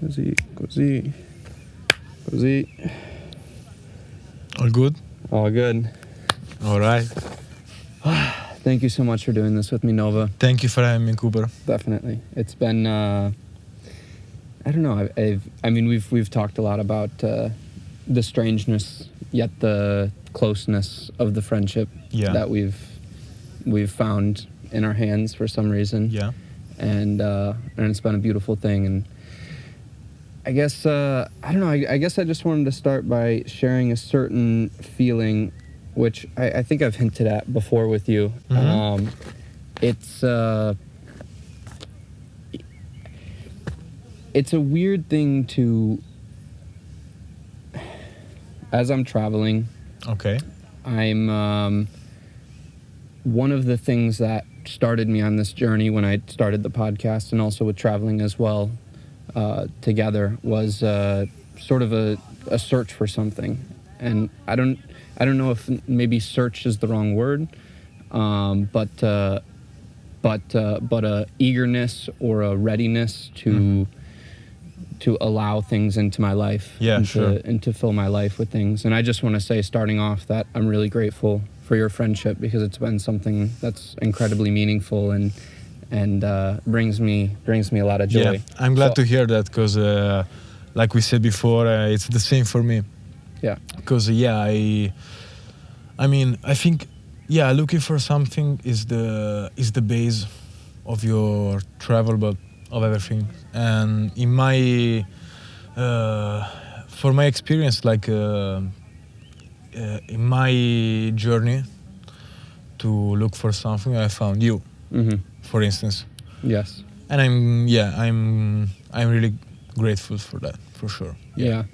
Così. All good? All good. All right. Thank you so much for doing this with me, Nova. Thank you for having me, Cooper. Definitely. It's been, I don't know, I mean, we've talked a lot about the strangeness, yet the closeness of the friendship that we've found in our hands for some reason. Yeah. And it's been a beautiful thing. And I guess, I don't know, I guess I just wanted to start by sharing a certain feeling, which I think I've hinted at before with you. Mm-hmm. It's a weird thing to, as I'm traveling. Okay. I'm, one of the things that started me on this journey when I started the podcast and also with traveling as well, together was sort of a search for something. And I don't know if maybe search is the wrong word, but a eagerness or a readiness to allow things into my life, and to fill my life with things. And I just want to say, starting off, that I'm really grateful for your friendship, because it's been something that's incredibly meaningful and brings me a lot of joy. Yeah, I'm glad to hear that, because like we said before, it's the same for me. Yeah. Because I mean, I think looking for something is the base of your travel, but of everything. And in my for my experience, like in my journey to look for something, I found you. Mm-hmm. For instance. Yes. And I'm really grateful for that, for sure. Yeah.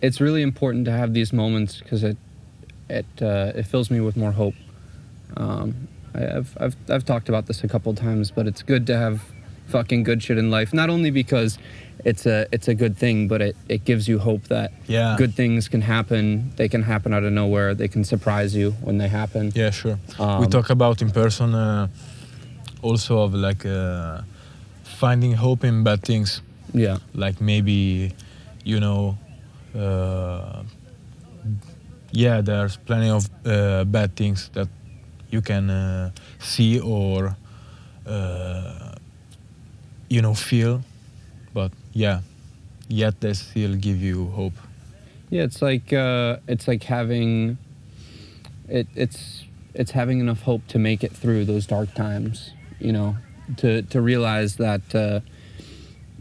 It's really important to have these moments, because it fills me with more hope. I've talked about this a couple times, but it's good to have fucking good shit in life. Not only because it's a good thing, but it gives you hope that good things can happen. They can happen out of nowhere. They can surprise you when they happen. Yeah, sure. We talk about in person also of like finding hope in bad things. Yeah. Like maybe, there's plenty of bad things that you can see or feel, but yet they still give you hope. Yeah, it's like having it's having enough hope to make it through those dark times, to realize that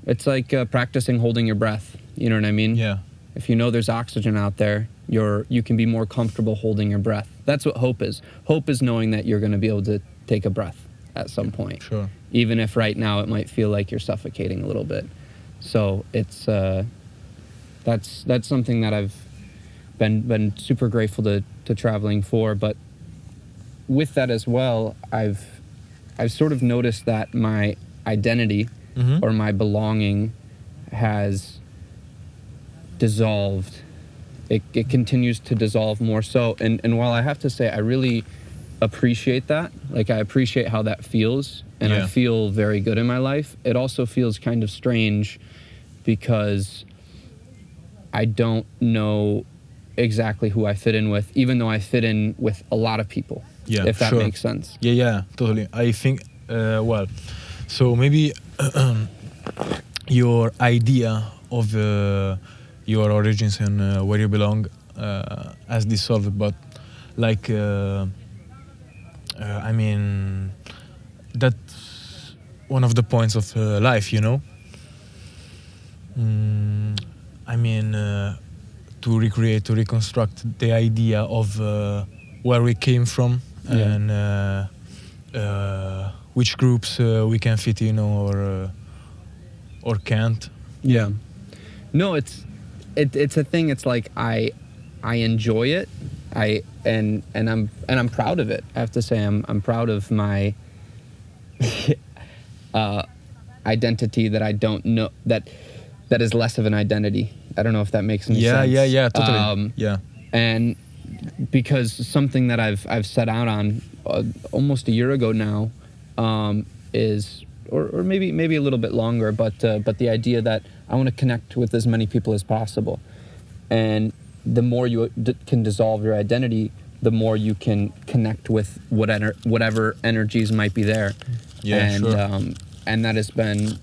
it's like practicing holding your breath, you know what I mean? Yeah. If you know there's oxygen out there, you can be more comfortable holding your breath. That's what hope is. Hope is knowing that you're going to be able to take a breath at some point. Sure. Even if right now it might feel like you're suffocating a little bit. So it's that's something that I've been super grateful to traveling for. But with that as well, I've sort of noticed that my identity or my belonging has dissolved. It continues to dissolve more so. And while I have to say I really appreciate that, like I appreciate how that feels, and I feel very good in my life, it also feels kind of strange because I don't know exactly who I fit in with, even though I fit in with a lot of people, if that makes sense. Yeah, totally. I think, so maybe your idea of your origins and where you belong has dissolved, but like, I mean, that's one of the points of life, I mean, to recreate, to reconstruct the idea of where we came from and which groups we can fit in or can't. Yeah. No, it's a thing. It's like I enjoy it. And I'm proud of it. I have to say I'm proud of my identity that I don't know that is less of an identity. I don't know if that makes any sense. Yeah, totally. And because something that I've set out on almost a year ago now is or maybe a little bit longer, but the idea that I want to connect with as many people as possible. And the more you can dissolve your identity, the more you can connect with whatever energies might be there. Yeah, and, sure. And that has been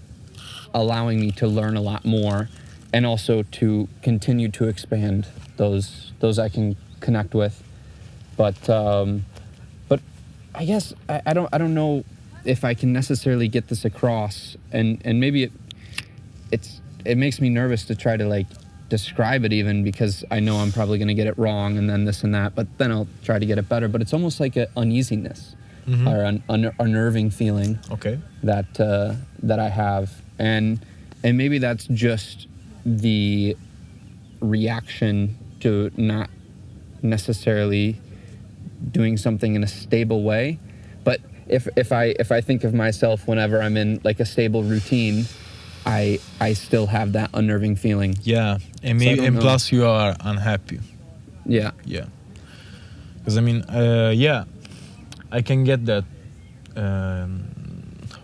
allowing me to learn a lot more, and also to continue to expand those I can connect with. But I guess I don't know if I can necessarily get this across, and maybe it makes me nervous to try to like describe it, even because I know I'm probably going to get it wrong and then this and that, but then I'll try to get it better. But it's almost like an uneasiness or an unnerving feeling that I have, and maybe that's just the reaction to not necessarily doing something in a stable way. But if I think of myself whenever I'm in like a stable routine, I still have that unnerving feeling. Yeah, and maybe, and plus you are unhappy. Yeah. Yeah. Because I mean, yeah, I can get that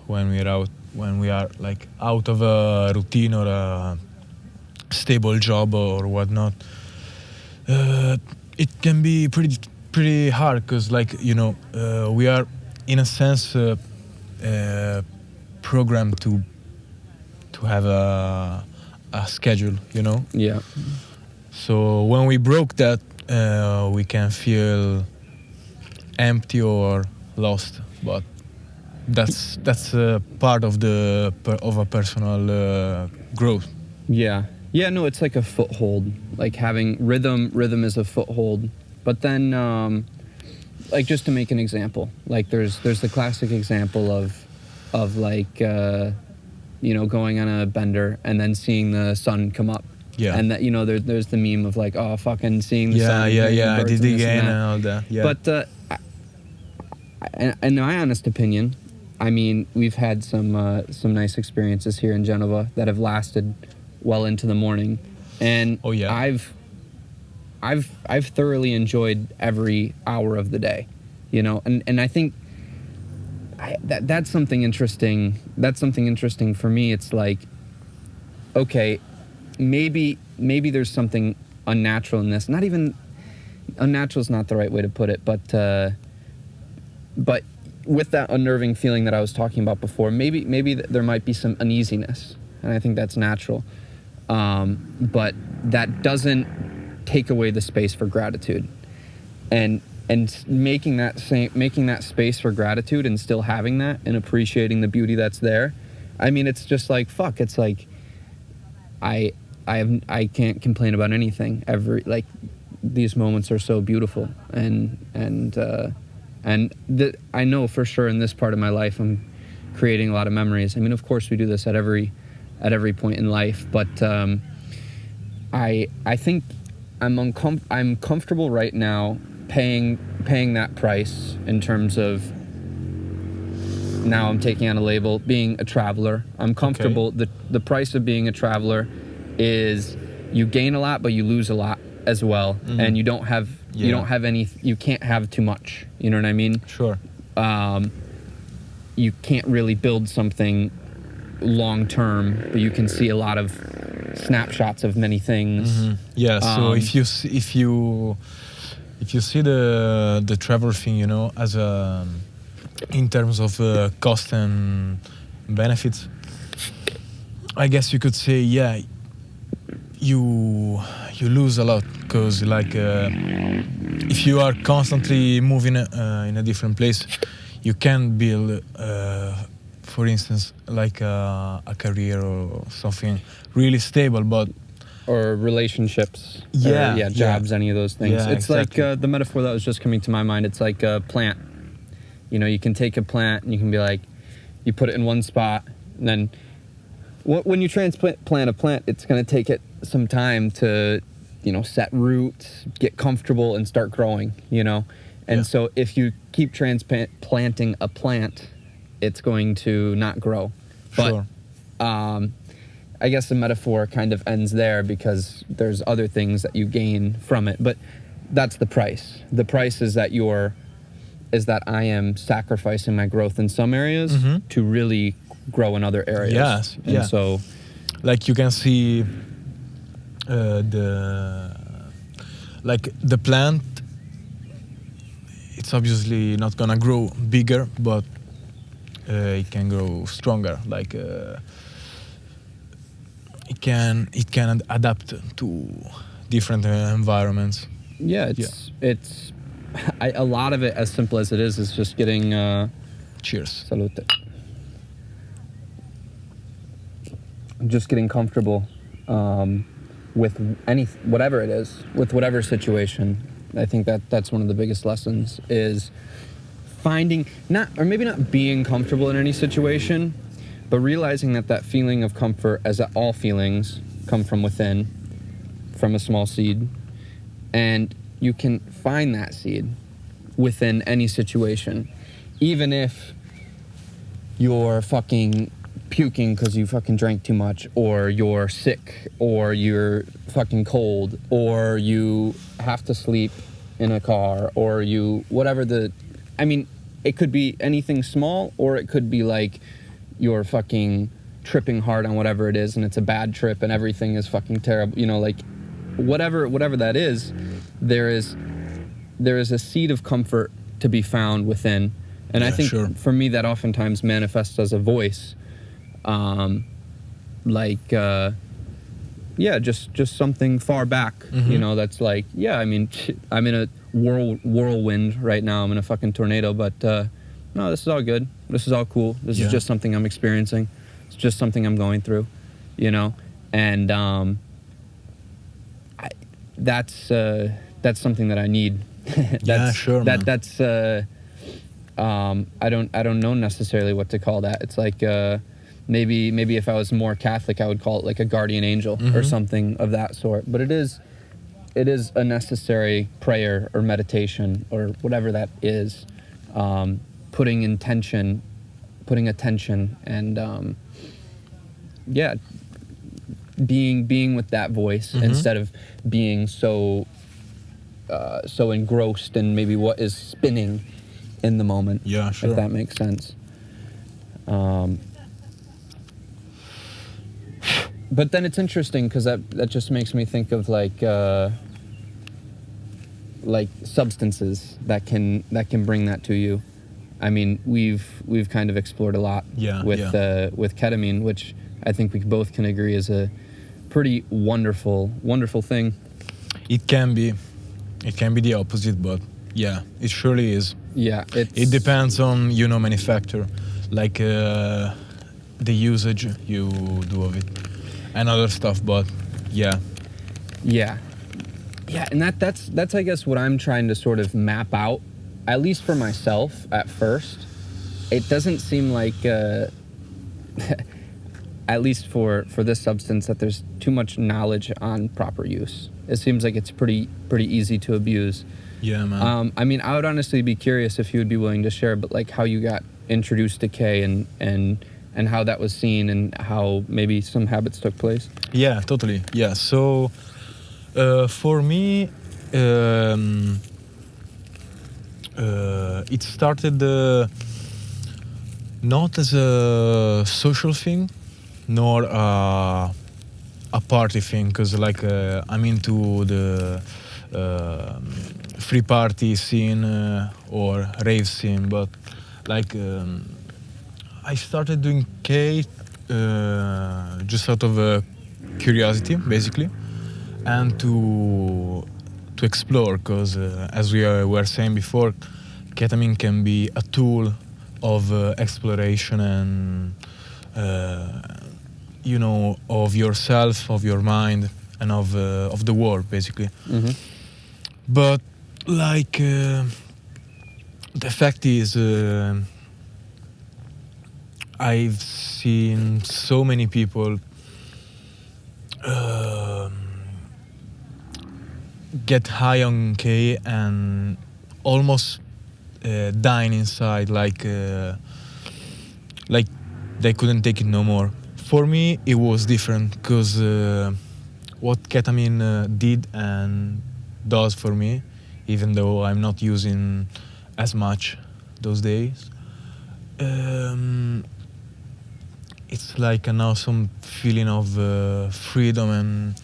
when we are like out of a routine or a stable job or whatnot. It can be pretty hard, because like, you know, we are in a sense programmed to have a schedule, you know. Yeah. So when we broke that, we can feel empty or lost, but that's part of a personal growth. Yeah. Yeah, no, it's like a foothold. Like having rhythm is a foothold. But then like, just to make an example, like there's the classic example of like you know, going on a bender and then seeing the sun come up. Yeah. And that, you know, there's the meme of like, oh, fucking seeing the sun. Yeah, I did and again and all that. Yeah. But in my honest opinion, I mean, we've had some nice experiences here in Genova that have lasted well into the morning, and oh, yeah. I've thoroughly enjoyed every hour of the day, you know, and I think that's something interesting. That's something interesting for me. It's like, okay, maybe there's something unnatural in this. Not even unnatural is not the right way to put it, but with that unnerving feeling that I was talking about before, maybe there might be some uneasiness, and I think that's natural. But that doesn't take away the space for gratitude, and making that space for gratitude and still having that and appreciating the beauty that's there. I mean, it's just like, fuck, it's like I can't complain about anything. These moments are so beautiful, and I know for sure in this part of my life I'm creating a lot of memories. I mean, of course we do this at every point in life, but I think I'm comfortable right now paying that price, in terms of now I'm taking on a label, being a traveler. I'm comfortable. Okay. The price of being a traveler is you gain a lot, but you lose a lot as well, and you don't have you can't have too much. You know what I mean? Sure. You can't really build something long term, but you can see a lot of snapshots of many things. Yeah. So if you see the travel thing, you know, as in terms of cost and benefits, I guess you could say, yeah, you lose a lot, because like if you are constantly moving in a different place, you can build for instance, like a career or something really stable, but or relationships, jobs, any of those things. Yeah, it's exactly. Like the metaphor that was just coming to my mind. It's like a plant. You know, you can take a plant and you can be like, you put it in one spot, and then when you transplant a plant, it's going to take it some time to, you know, set roots, get comfortable, and start growing. You know, and so if you keep planting a plant, it's going to not grow. But sure. I guess the metaphor kind of ends there, because there's other things that you gain from it. But that's the price. The price is that I am sacrificing my growth in some areas to really grow in other areas. Yes, and yeah. so Like you can see the plant. It's obviously not gonna grow bigger, but it can grow stronger. Like it can adapt to different environments. yeah, it's a lot of it, as simple as it is just getting Cheers. salute. Just getting comfortable with whatever it is, with whatever situation. I think that's one of the biggest lessons is finding maybe not being comfortable in any situation, but realizing that feeling of comfort, as that all feelings come from within, from a small seed, and you can find that seed within any situation, even if you're fucking puking because you fucking drank too much, or you're sick, or you're fucking cold, or you have to sleep in a car, or it could be anything small, or it could be like you're fucking tripping hard on whatever it is and it's a bad trip and everything is fucking terrible, like whatever that is, there is a seed of comfort to be found within. And I think for me that oftentimes manifests as a voice. Just something far back, that's like, I'm in a whirlwind right now. I'm in a fucking tornado, but no, this is all good. This is all cool. This is just something I'm experiencing. It's just something I'm going through, and that's something that I need. That's I don't know necessarily what to call that. It's like maybe if I was more Catholic, I would call it like a guardian angel or something of that sort. But it is a necessary prayer or meditation or whatever that is, putting attention, and being with that voice instead of being so engrossed in maybe what is spinning in the moment. Yeah, sure. If that makes sense. But then it's interesting because that just makes me think of like substances that can bring that to you. I mean, we've kind of explored a lot with ketamine, which I think we both can agree is a pretty wonderful thing. It can be the opposite, but yeah, it surely is. Yeah, it depends on manufacturer, like the usage you do of it and other stuff. But yeah, and that's I guess what I'm trying to sort of map out, at least for myself at first. It doesn't seem like at least for this substance, that there's too much knowledge on proper use. It seems like it's pretty easy to abuse. Yeah, man. I mean, I would honestly be curious if you would be willing to share, but like how you got introduced to K and how that was seen and how maybe some habits took place. Yeah, totally. Yeah. So for me, it started not as a social thing, nor a party thing, because like I'm into the free party scene or rave scene, but like I started doing K just out of curiosity, basically, and to explore, because as we were saying before, ketamine can be a tool of exploration and of yourself, of your mind, and of the world, basically. Mm-hmm. But like the fact is, I've seen so many people get high on K and almost dying inside, like they couldn't take it no more. For me, it was different, because what ketamine did and does for me, even though I'm not using as much those days, it's like an awesome feeling of freedom, and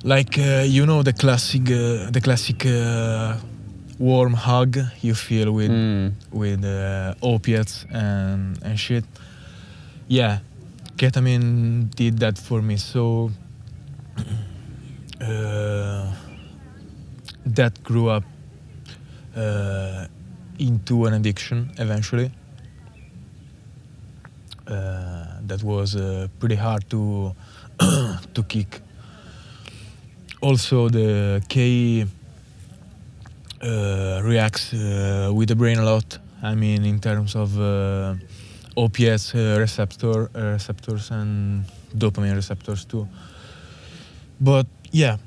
like the classic warm hug you feel with opiates and shit. Yeah, ketamine did that for me. So that grew up into an addiction eventually. That was pretty hard to to kick. Also, the K reacts with the brain a lot. I mean, in terms of opiates receptors and dopamine receptors too. But yeah,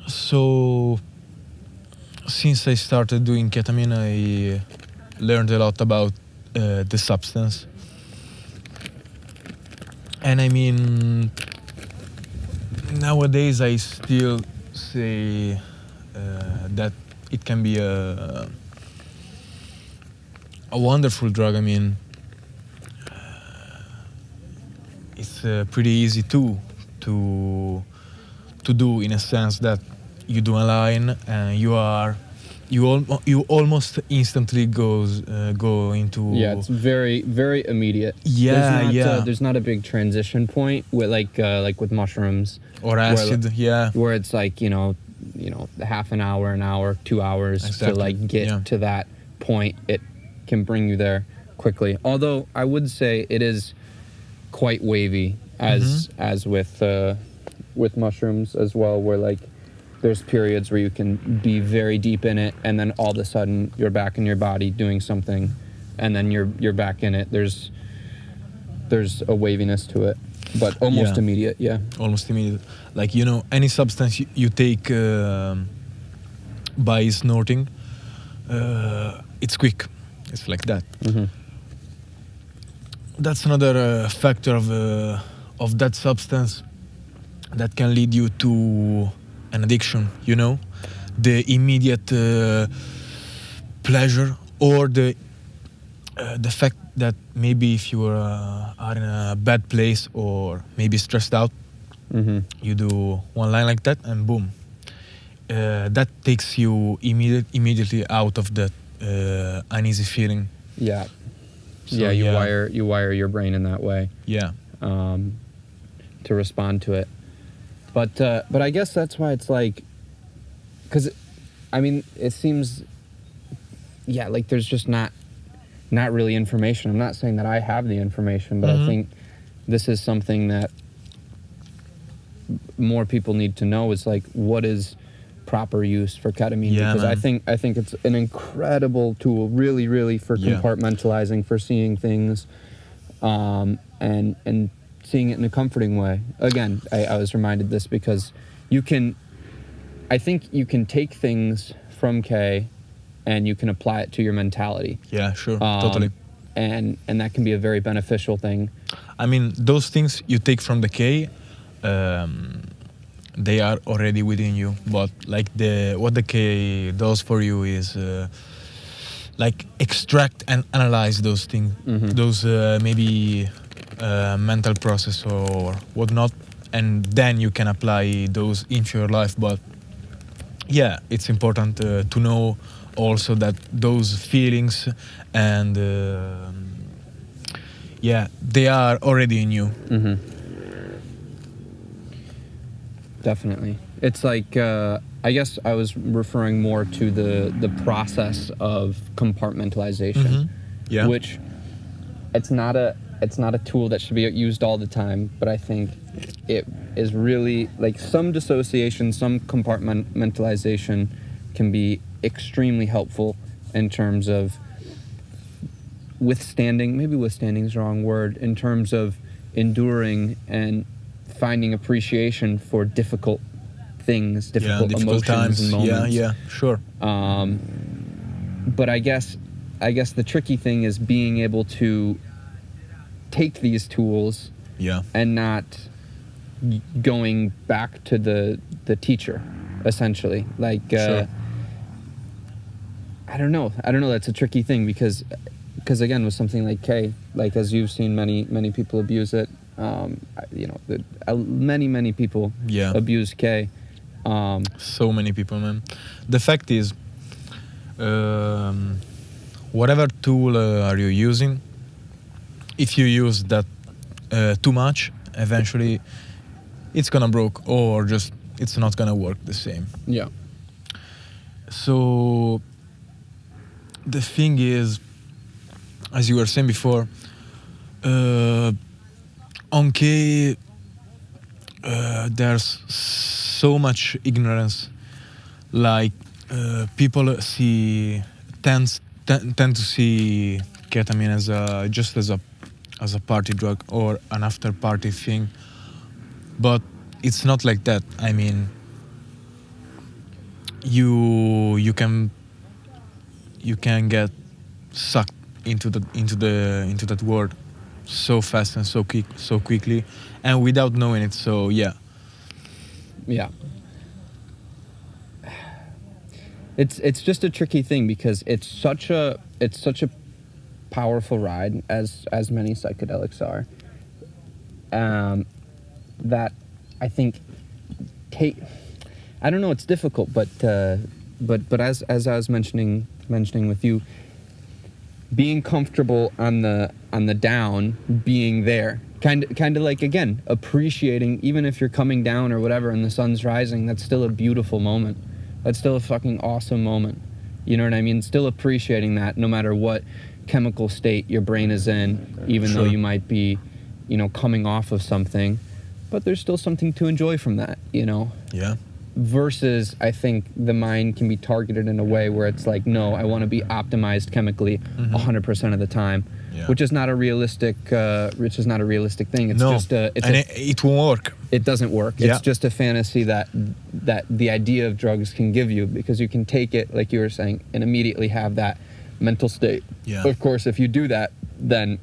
so since I started doing ketamine, I learned a lot about the substance. And I mean, nowadays I still say that it can be a wonderful drug. I mean, it's pretty easy to do, in a sense that you do a line and you almost instantly go into. Yeah, it's very, very immediate. Yeah. There's not a big transition point with like with mushrooms Or acid, where it's like half an hour, 2 hours exactly. to like get to that point. It can bring you there quickly. Although I would say it is quite wavy as with mushrooms as well, where like there's periods where you can be very deep in it, and then all of a sudden you're back in your body doing something, and then you're back in it. There's a waviness to it, but almost immediate. Yeah, almost immediate. Like any substance you take by snorting, it's quick. It's like that. That's another factor of that substance that can lead you to an addiction, the immediate pleasure, or the fact that maybe if you are in a bad place or maybe stressed out, you do one line like that and boom, that takes you immediately out of that uneasy feeling. Yeah. So, you wire your brain in that way. Yeah. To respond to it. But I guess that's why it's like, because I mean, it seems, like there's just not really information. I'm not saying that I have the information, but I think this is something that more people need to know, is like, what is proper use for ketamine? Because man. I think it's an incredible tool, really, really, for compartmentalizing, for seeing things, and seeing it in a comforting way. Again, I was reminded this because I think you can take things from K and you can apply it to your mentality. Yeah, sure, totally. And that can be a very beneficial thing. I mean, those things you take from the K, they are already within you, but like what the K does for you is like extract and analyze those things, those maybe mental process or whatnot, and then you can apply those into your life. But yeah, it's important to know also that those feelings and they are already in you. Definitely. It's like, I guess I was referring more to the process of compartmentalization, which it's not a tool that should be used all the time, but I think it is really, like, some dissociation, some compartmentalization can be extremely helpful in terms of withstanding, maybe withstanding is the wrong word, in terms of enduring and finding appreciation for difficult things, difficult emotions times. and moments. Yeah, sure. But I guess the tricky thing is being able to take these tools and not going back to the teacher, essentially. Like, sure. I don't know. That's a tricky thing, because because again, with something like K, like as you've seen many people abuse it, many people Yeah. abuse K. So many people, man. The fact is, whatever tool are you using, if you use that too much, eventually it's gonna broke, or just it's not gonna work the same. Yeah. So the thing is, as you were saying before, on K, there's so much ignorance. Like people tend to see ketamine as a party drug or an after party thing, but it's not like that. I mean, you can get sucked into that world so fast and so quickly, and without knowing it. So yeah. It's just a tricky thing because it's such a powerful ride, as many psychedelics are, that I think I don't know, it's difficult, but as I was mentioning with you, being comfortable on the down, being there, kind of like, again, appreciating, even if you're coming down or whatever and the sun's rising, that's still a beautiful moment. That's still a fucking awesome moment. You know what I mean? Still appreciating that, no matter what chemical state your brain is in, even though you might be, coming off of something, but there's still something to enjoy from that, Yeah. Versus, I think the mind can be targeted in a way where it's like, no, I want to be optimized chemically 100% of the time, which is not a realistic thing. It's just it won't work. It doesn't work. Yeah. It's just a fantasy that the idea of drugs can give you, because you can take it, like you were saying, and immediately have that mental state. Yeah. Of course, if you do that, then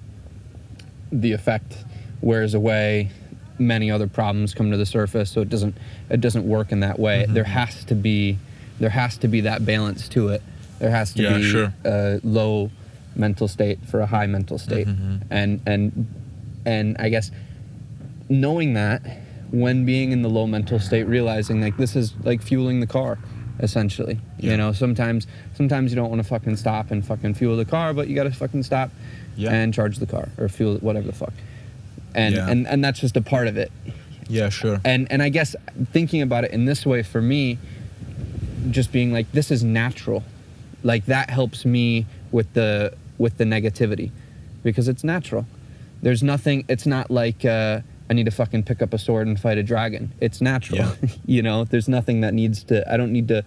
the effect wears away. Many other problems come to the surface, so it doesn't work in that way. There has to be that balance to it. There has to be a low mental state for a high mental state, and I guess knowing that, when being in the low mental state, realizing like this is like fueling the car, essentially. Sometimes you don't want to fucking stop and fucking fuel the car, but you got to fucking stop and charge the car or fuel it, whatever the fuck. And that's just a part of it. Yeah, sure. And I guess thinking about it in this way, for me, just being like, this is natural, like that helps me with the negativity, because it's natural. There's nothing. It's not like I need to fucking pick up a sword and fight a dragon. It's natural. Yeah. There's nothing that I don't need to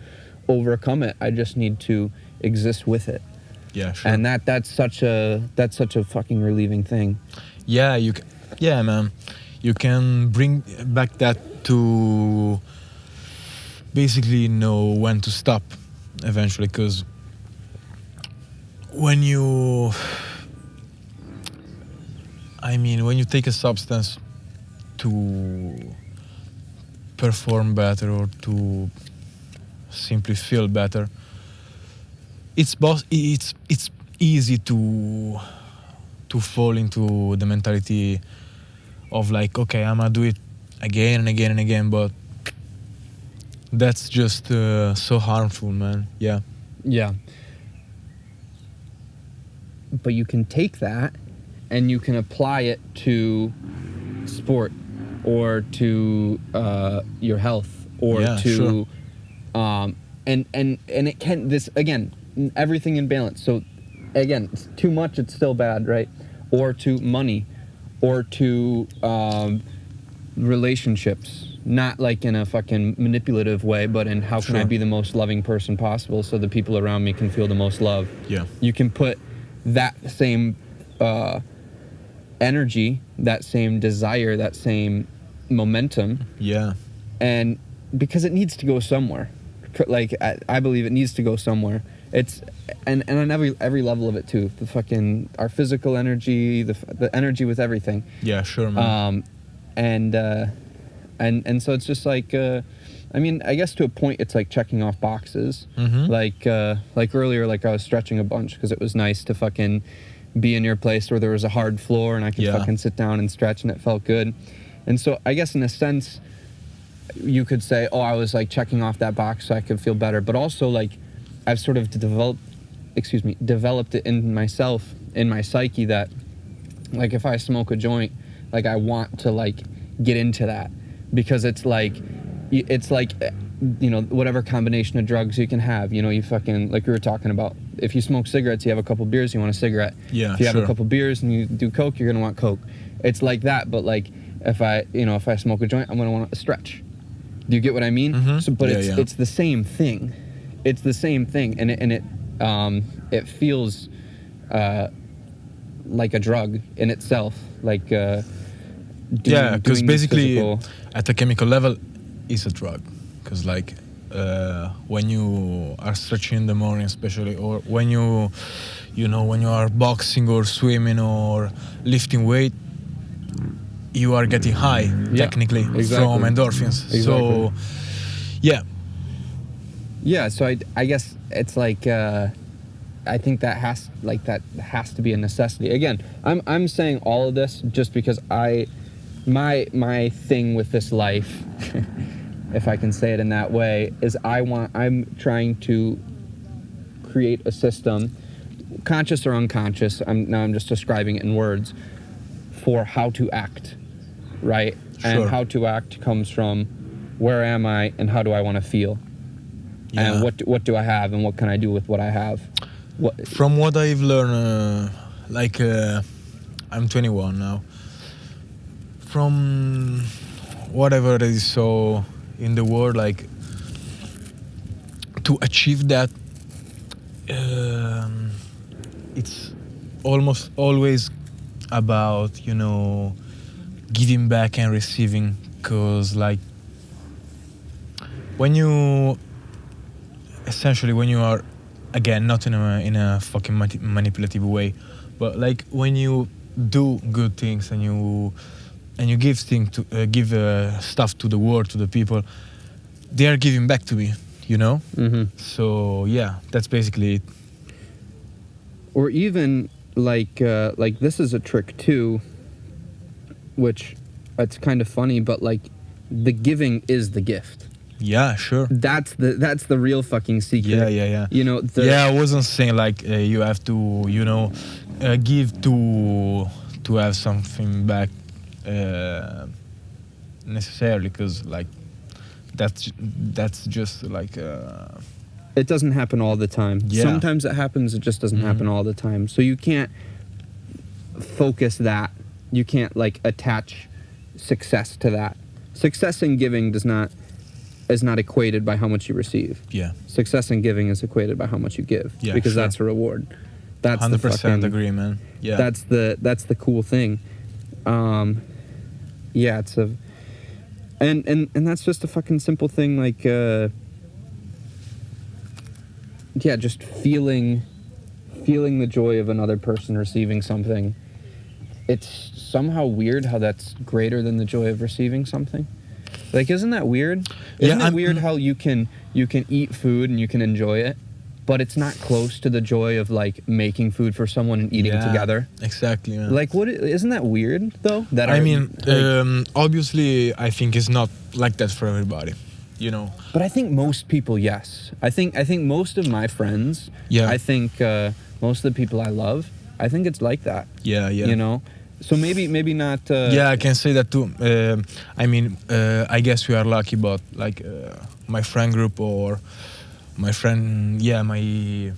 overcome it. I just need to exist with it. Yeah, sure. And that's such a fucking relieving thing. Yeah, yeah, man. You can bring back that to basically know when to stop eventually, because when you take a substance to perform better or to simply feel better, it's easy to fall into the mentality of like, okay, I'm gonna do it again and again and again, but that's just so harmful, man. Yeah. But you can take that and you can apply it to sport or to your health or to and it can, this again, everything in balance. So again, it's too much, it's still bad, right? Or to money, or to relationships, not like in a fucking manipulative way, but in how can I be the most loving person possible so the people around me can feel the most love. Yeah. You can put that same energy, that same desire, that same momentum. Yeah. And because it needs to go somewhere. Like I believe it needs to go somewhere. It's and on every level of it too. The fucking our physical energy, the energy with everything. Yeah, sure, man. And so it's just like I mean, I guess to a point it's like checking off boxes. Like earlier, like I was stretching a bunch because it was nice to fucking be in your place where there was a hard floor and I could fucking sit down and stretch and it felt good. And so I guess in a sense, you could say, oh, I was like checking off that box so I could feel better. But also like I've sort of developed it in myself, in my psyche that like if I smoke a joint, like I want to like get into that because it's like, you know, whatever combination of drugs you can have, you know, you fucking, like we were talking about, if you smoke cigarettes, you have a couple beers, you want a cigarette. Yeah, if you have a couple beers and you do coke, you're gonna want coke. It's like that, but like if I smoke a joint, I'm gonna want a stretch. Do you get what I mean? Mm-hmm. So, but it's the same thing. It's the same thing, and it feels like a drug in itself, like because basically at a chemical level, it's a drug. Because like when you are stretching in the morning, especially, or when you are boxing or swimming or lifting weight, you are getting high technically from endorphins. Exactly. So so I guess it's like I think that has to be a necessity. Again, I'm saying all of this just because my thing with this life if I can say it in that way, is I'm trying to create a system, conscious or unconscious, I'm just describing it in words, for how to act, right? Sure. And how to act comes from where am I and how do I want to feel? Yeah. And what do I have and what can I do with what I have? From what I've learned, I'm 21 now. From whatever it is so in the world, like to achieve that, it's almost always about, giving back and receiving. Because like when you are, again, not in a fucking manipulative way, but like when you do good things and you give stuff to the world, to the people, they are giving back to me, Mm-hmm. So yeah, that's basically it. Or even like this is a trick too, which it's kind of funny, but like the giving is the gift. Yeah, sure. That's the real fucking secret. Yeah. I wasn't saying like you have to, give to have something back necessarily, because like that's just like. It doesn't happen all the time. Yeah. Sometimes it happens. It just doesn't happen all the time. So you can't focus that. You can't like attach success to that. Success in giving is not equated by how much you receive. Yeah. Success in giving is equated by how much you give. Yeah, because that's a reward. That's 100% agree, man. Yeah. That's the cool thing. It's a and that's just a fucking simple thing, like just feeling the joy of another person receiving something. It's somehow weird how that's greater than the joy of receiving something. Like, isn't that weird? Isn't it weird how you can eat food and you can enjoy it, but it's not close to the joy of like making food for someone and eating together? Exactly, man. Like, isn't that weird though? Obviously, I think it's not like that for everybody, But I think most people, yes. I think most of my friends. Yeah. I think most of the people I love, I think it's like that. Yeah. So maybe not. I can say that too. I guess we are lucky, but like my friend group or my friend, the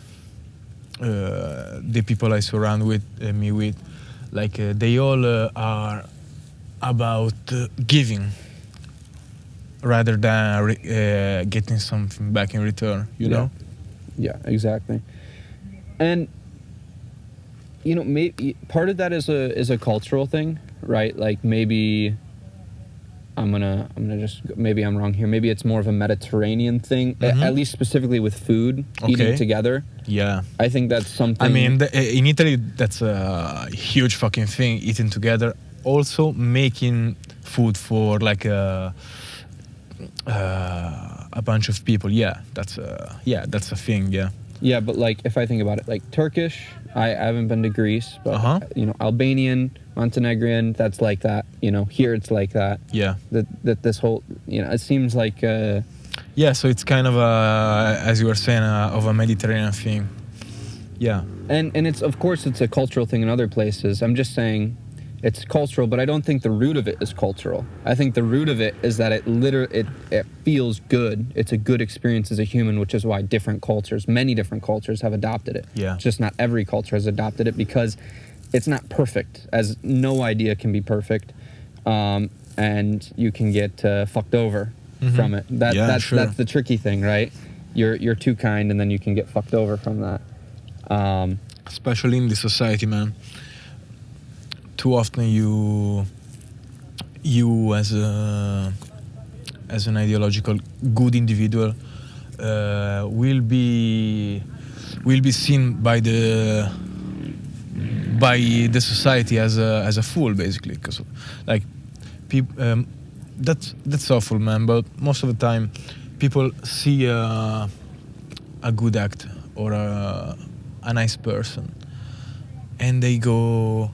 people I surround me with, like they all are about giving rather than getting something back in return. You know? Yeah, exactly. And. Maybe part of that is a cultural thing, right? Like maybe I'm gonna maybe I'm wrong here. Maybe it's more of a Mediterranean thing, at least specifically with food, eating together. Yeah, I think that's something. I mean, in Italy, that's a huge fucking thing, eating together. Also, making food for like a bunch of people. Yeah, that's a thing. Yeah. Yeah, but like if I think about it, like Turkish, I haven't been to Greece, but you know, Albanian, Montenegrin, that's like that. You know, here it's like that. Yeah. That this whole, you know, it seems like. Yeah, so it's kind of as you were saying, of a Mediterranean thing. Yeah. And it's, of course, it's a cultural thing in other places. I'm just saying it's cultural, but I don't think the root of it is cultural. I think the root of it is that it feels good. It's a good experience as a human, which is why many different cultures have adopted it. Yeah. Just not every culture has adopted it because it's not perfect, as no idea can be perfect. And you can get fucked over from it. That's the tricky thing, right? You're too kind, and then you can get fucked over from that. Especially in this society, man. Too often you as an ideological good individual will be seen by the society as a fool, basically, because like people that's awful, man, but most of the time people see a good act or a nice person and they go,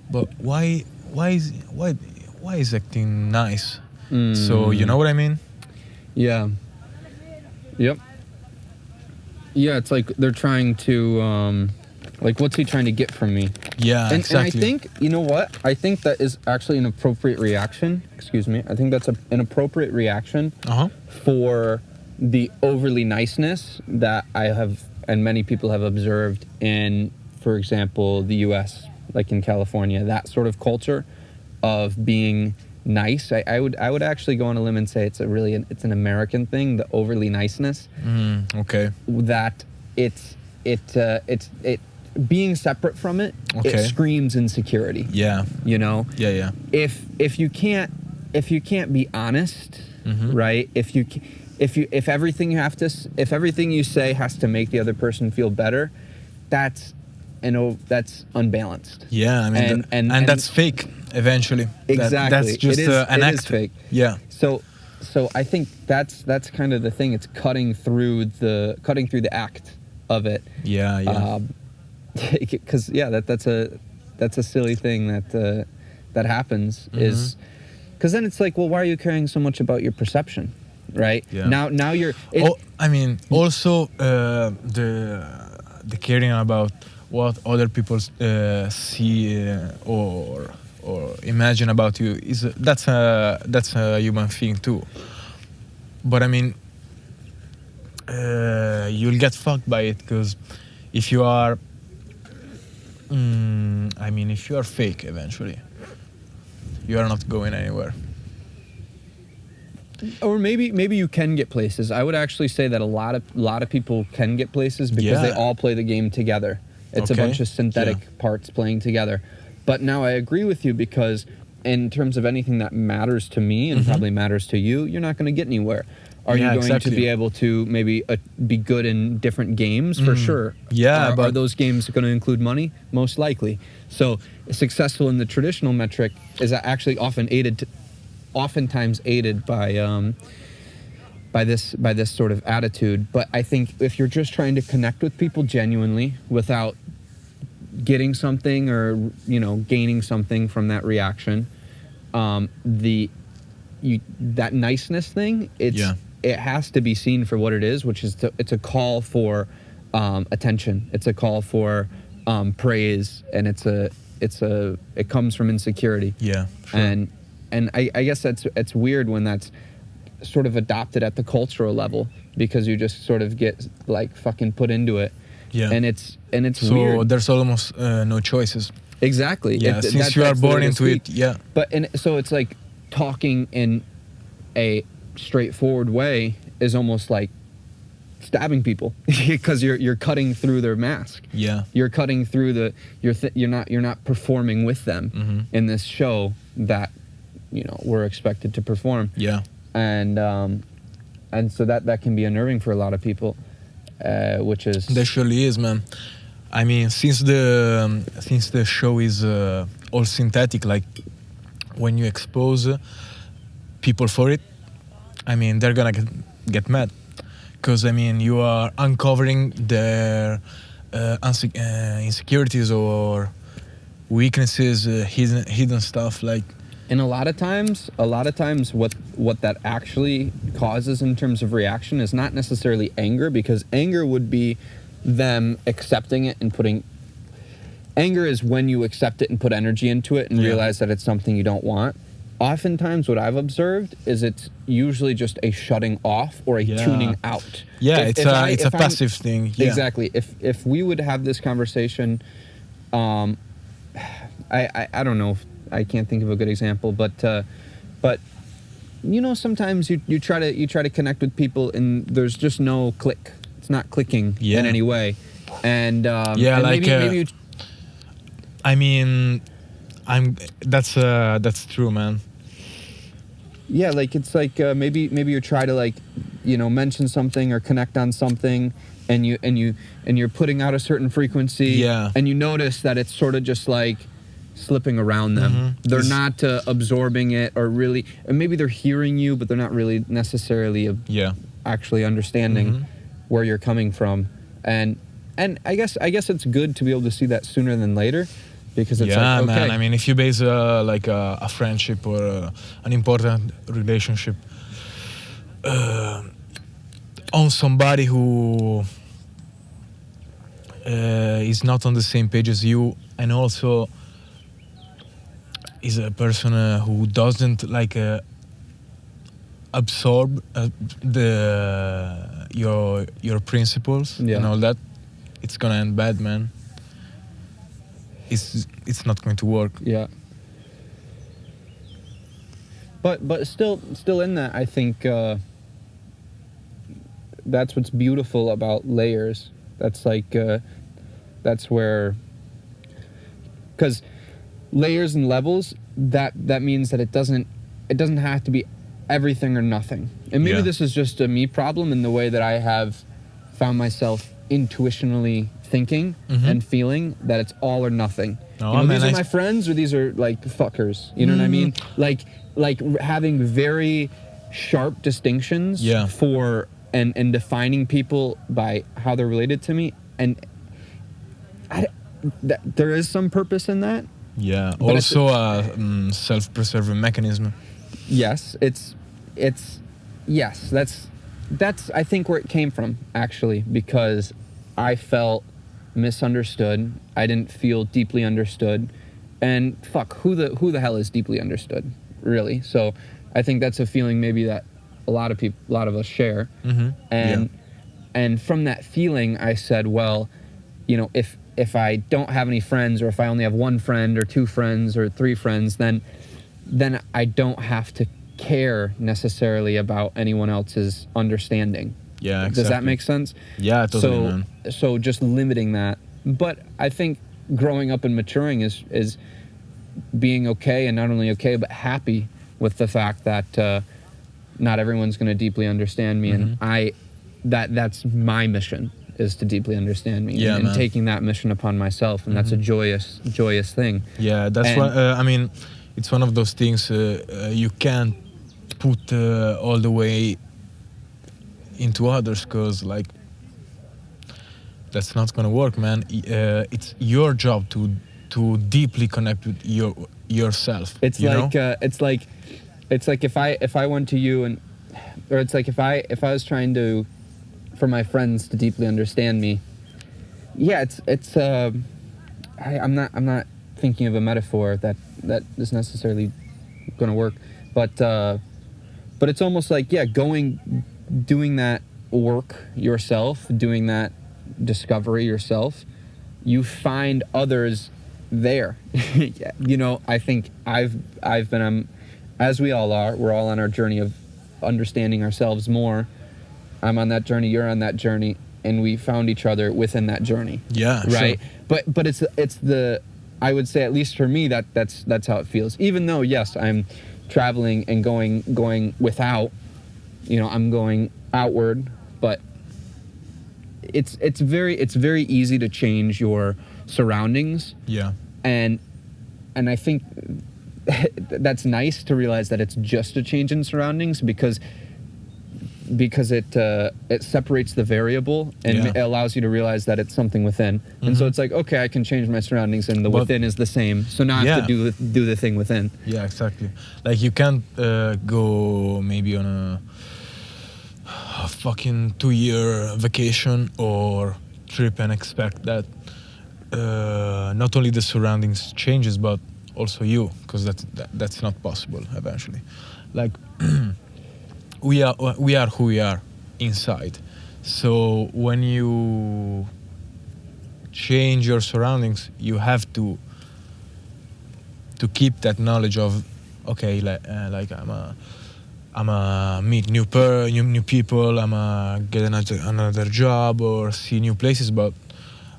but why is acting nice? So you know what I mean? Yeah. Yep. Yeah, it's like they're trying to like, what's he trying to get from me? Yeah, exactly. And I think, you know what? I think that is actually an appropriate reaction. Excuse me. I think that's an appropriate reaction for the overly niceness that I have and many people have observed in, for example, the U.S., like in California, that sort of culture of being nice. I would actually go on a limb and say it's an American thing, the overly niceness. Okay. That it's being separate from it, it screams insecurity. Yeah. You know? Yeah. If you can't be honest, right? If everything you say has to make the other person feel better, that's unbalanced. Yeah, I mean, and that's fake eventually. Exactly. That's just an act. It is fake. Yeah. So I think that's kind of the thing. It's cutting through the act of it. Yeah. Because that's a silly thing that happens is because then it's like, well, why are you caring so much about your perception, right? Yeah. Now you're. I mean, also the caring about what other people see or imagine about you that's a human thing too. But I mean, you'll get fucked by it because if you are, if you are fake, eventually, you are not going anywhere. Or maybe you can get places. I would actually say that a lot of people can get places because they all play the game together. It's a bunch of synthetic parts playing together. But now I agree with you because in terms of anything that matters to me and probably matters to you, you're not going to get anywhere. Are you going to be able to maybe be good in different games? For sure. Yeah, but are those games going to include money? Most likely. So successful in the traditional metric is actually oftentimes aided by this sort of attitude. But I think if you're just trying to connect with people genuinely without getting something or gaining something from that reaction, that niceness thing, it has to be seen for what it is, which is it's a call for attention. It's a call for praise, and it comes from insecurity. Yeah, sure. And I guess it's weird when that's sort of adopted at the cultural level because you just sort of get like fucking put into it. Yeah. And it's so weird. So there's almost no choices. Exactly. Yeah. Since you are born into it. Yeah. But so it's like talking in a straightforward way is almost like stabbing people because you're cutting through their mask. Yeah. You're cutting through you're not performing with them in this show that we're expected to perform. Yeah. And so that can be unnerving for a lot of people, which is. That surely is, man. I mean, since the show is all synthetic, like when you expose people for it, I mean, they're gonna get mad, because I mean you are uncovering their insecurities or weaknesses, hidden stuff like. And a lot of times what that actually causes in terms of reaction is not necessarily anger, because anger would be them accepting it and putting. Anger is when you accept it and put energy into it and realize that it's something you don't want. Oftentimes what I've observed is it's usually just a shutting off or a tuning out. Yeah, it's a passive thing. Yeah. Exactly. If we would have this conversation, I don't know, I can't think of a good example, but you know, sometimes you try to connect with people and there's just no click. It's not clicking in any way. And and like maybe you, I mean, that's true, man. Yeah, like it's like maybe you try to, like, you know, mention something or connect on something, and you're putting out a certain frequency, and you notice that it's sort of just like slipping around them. They're not absorbing it or really, and maybe they're hearing you, but they're not really necessarily actually understanding where you're coming from. And I guess it's good to be able to see that sooner than later. Because it's like, okay. Man. I mean, if you base like a friendship or an important relationship on somebody who is not on the same page as you, and also is a person who doesn't like absorb your principles and all that, it's gonna end bad, man. It's not going to work. Yeah. But still in that, I think that's what's beautiful about layers. That's like that's where, because layers and levels, that means that it doesn't have to be everything or nothing. And maybe this is just a me problem in the way that I have found myself intuitionally thinking and feeling that it's all or nothing. Oh, you know, these are my friends, or these are like fuckers. You know what I mean? Like having very sharp distinctions for and defining people by how they're related to me, and there is some purpose in that. Yeah. Also a self-preserving mechanism. Yes, it's yes. That's I think where it came from, actually, because I felt misunderstood. I didn't feel deeply understood, and fuck, who the hell is deeply understood, really? So I think that's a feeling maybe that a lot of us share. And from that feeling, I said, well, you know, if I don't have any friends, or if I only have one friend or two friends or three friends, then I don't have to care necessarily about anyone else's understanding. Yeah, exactly. Does that make sense? Yeah, totally, man. So just limiting that. But I think growing up and maturing is being okay, and not only okay, but happy with the fact that not everyone's going to deeply understand me, and that's my mission, is to deeply understand me, and taking that mission upon myself, and that's a joyous thing. Yeah, that's what I mean. It's one of those things you can't put all the way into others, because like that's not gonna work, man. It's your job to deeply connect with yourself. It's like if I went to you, and or it's like if I was trying to, for my friends to deeply understand me. Yeah, I'm not thinking of a metaphor that is necessarily going to work, but it's almost like doing that work yourself, doing that discovery yourself, you find others there. You know, I think I've been, as we all are, we're all on our journey of understanding ourselves more. I'm on that journey, you're on that journey, and we found each other within that journey. Yeah, right. Sure. But it's the, I would say, at least for me, that's how it feels. Even though, yes, I'm traveling and going without, you know, I'm going outward, but it's very easy to change your surroundings. Yeah. And I think that's nice to realize that it's just a change in surroundings, because because it separates the variable and Yeah. it allows you to realize that it's something within. And so it's like, okay, I can change my surroundings and the But- within is the same. So now I have to do the thing within. Yeah, exactly. Like you can't go maybe on a fucking 2-year vacation or trip and expect that not only the surroundings changes but also you, because that's not possible eventually. Like we are who we are inside. So when you change your surroundings, you have to keep that knowledge of, okay, like I'm a meet new people, I'm a get another job or see new places, but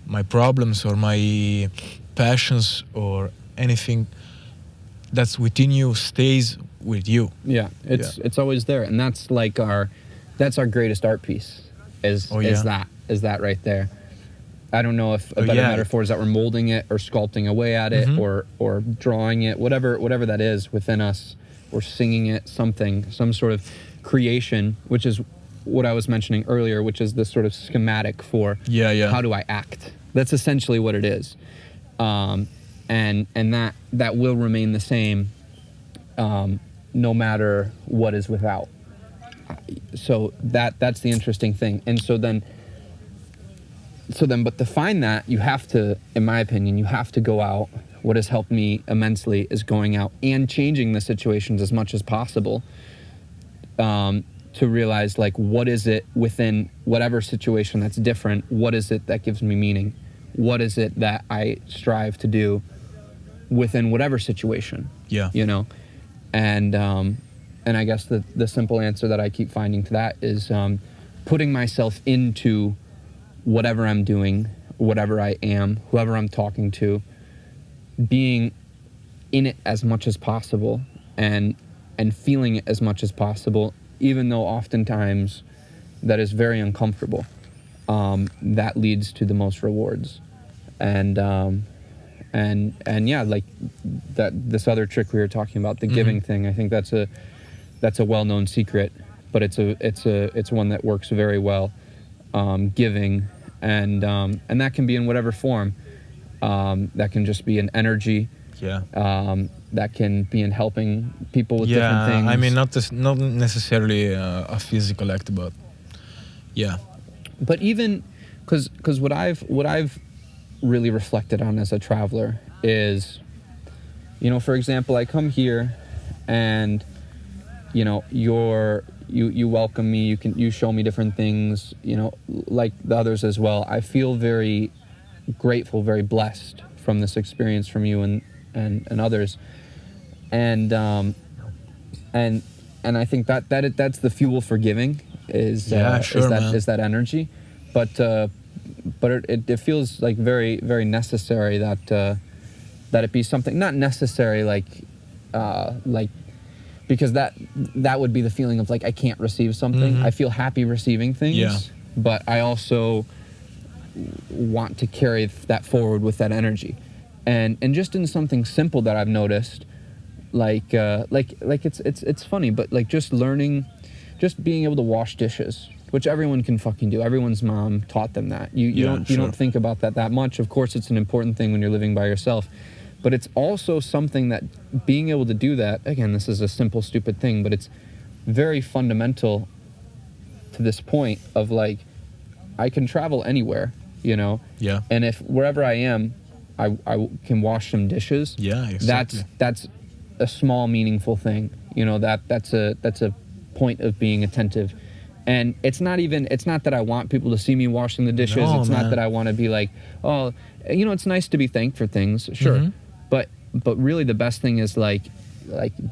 my problems or my passions or anything that's within you stays with you. Yeah, it's always there, and that's like our greatest art piece is that right there. I don't know if a better metaphor is that we're molding it or sculpting away at it or drawing it, whatever that is within us, or singing it, some sort of creation, which is what I was mentioning earlier, which is this sort of schematic for how do I act. That's essentially what it is, and that will remain the same no matter what is without. So that's the interesting thing. And so then, but to find that, you have to, in my opinion, you have to go out. What has helped me immensely is going out and changing the situations as much as possible, to realize, like, what is it within whatever situation that's different? What is it that gives me meaning? What is it that I strive to do within whatever situation? Yeah. You know? And I guess the simple answer that I keep finding to that is putting myself into whatever I'm doing, whatever I am, whoever I'm talking to, being in it as much as possible and feeling it as much as possible, even though oftentimes that is very uncomfortable. That leads to the most rewards. And yeah, like that, this other trick we were talking about, the giving thing, I think that's a well-known secret, but it's one that works very well. Giving, and that can be in whatever form. That can just be an energy. Yeah. That can be in helping people with different things. I mean, not necessarily a physical act, but yeah. But even because what I've really reflected on as a traveler is, you know, for example, I come here and, you know, you welcome me, you show me different things, you know, like the others as well. I feel very grateful, very blessed from this experience from you and others. And I think that's the fuel for giving is that energy. But it feels like very, very necessary that it be something, not necessary like because that would be the feeling of like I can't receive something. I feel happy receiving things, but I also want to carry that forward with that energy, and just in something simple that I've noticed, like it's funny, but like just being able to wash dishes, which everyone can fucking do. Everyone's mom taught them that. You don't think about that much. Of course, it's an important thing when you're living by yourself. But it's also something that being able to do that, again, this is a simple, stupid thing, but it's very fundamental to this point of like, I can travel anywhere, you know? Yeah. And if wherever I am, I can wash some dishes. Yeah, exactly. That's a small, meaningful thing. You know, that's a point of being attentive. And it's not that I want people to see me washing the dishes. No, it's man. not that I want to be like, oh, you know, it's nice to be thanked for things, sure. But really the best thing is like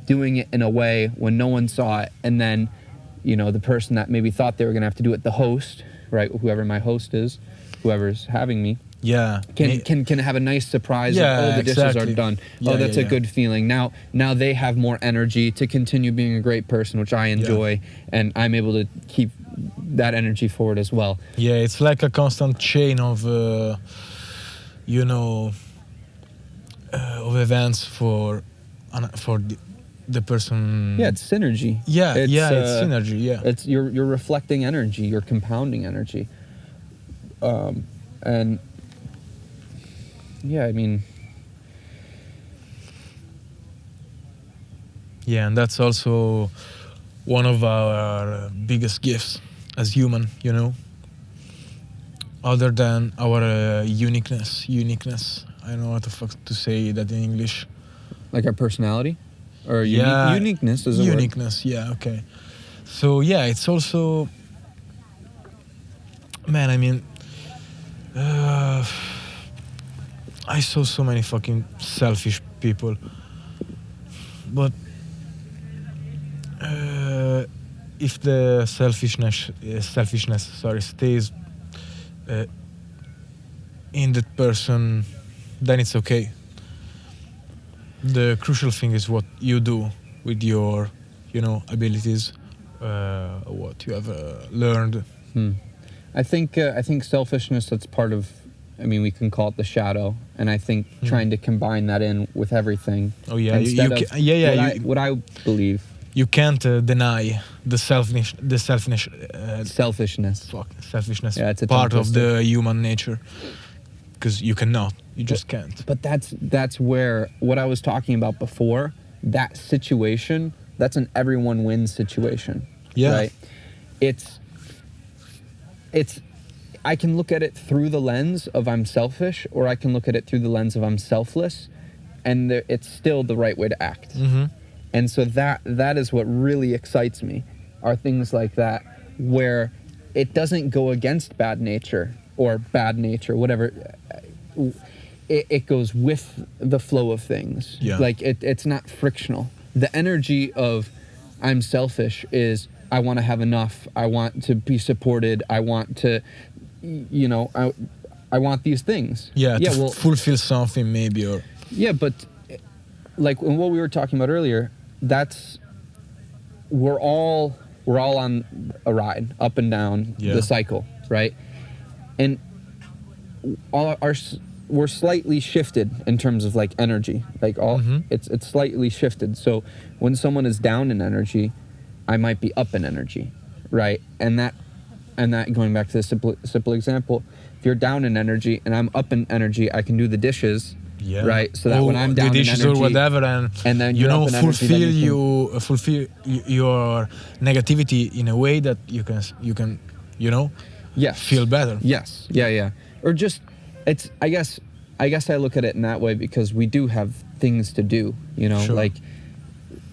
doing it in a way when no one saw it, and then, you know, the person that maybe thought they were gonna have to do it, the host, right, whoever my host is, whoever's having me, can have a nice surprise of, oh, the dishes are done. That's a good feeling. Now they have more energy to continue being a great person, which I enjoy, and I'm able to keep that energy forward as well. Yeah, it's like a constant chain of of events for the person. Yeah, it's synergy. Yeah, It's, it's synergy. Yeah, It's you're reflecting energy, you're compounding energy. And yeah, I mean, yeah, and that's also one of our biggest gifts as human. You know, other than our uniqueness. I don't know what the fuck to say that in English. like our personality or Yeah, uniqueness is a word. uniqueness. Yeah, okay. So yeah, it's also, man. I mean, I saw so many fucking selfish people, but if the selfishness, sorry, stays in that person, then it's okay. The crucial thing is what you do with your, abilities, what you have learned. I think selfishness, that's part of, I mean, we can call it the shadow, and I think trying to combine that in with everything. Oh yeah, instead you of ca- yeah, yeah. what I believe. You can't deny the selfishness. Selfishness. Selfishness. Yeah, it's a part tongue of the human nature. Because you cannot. You just can't. But that's where what I was talking about before. That situation, that's an everyone wins situation. Yeah. Right. It's. I can look at it through the lens of I'm selfish, or I can look at it through the lens of I'm selfless, and it's still the right way to act. Mm-hmm. And so that is what really excites me, are things like that, where it doesn't go against bad nature, whatever. It goes with the flow of things. Yeah. Like it's not frictional. The energy of I'm selfish is I want to have enough. I want to be supported. I want to, I want these things. Yeah, Yeah. to fulfill something maybe, or... Yeah, but like what we were talking about earlier, we're all on a ride up and down the cycle, right? And we're slightly shifted in terms of like energy, like it's slightly shifted. So when someone is down in energy, I might be up in energy, right? And that going back to the simple example, if you're down in energy and I'm up in energy, I can do the dishes. Yeah. Right. So that when I'm down the in dishes energy, or whatever, and then you're up in energy, fulfill your negativity in a way that you can yes, feel better. Yes. Yeah. Or just I guess I look at it in that way because we do have things to do. Sure. Like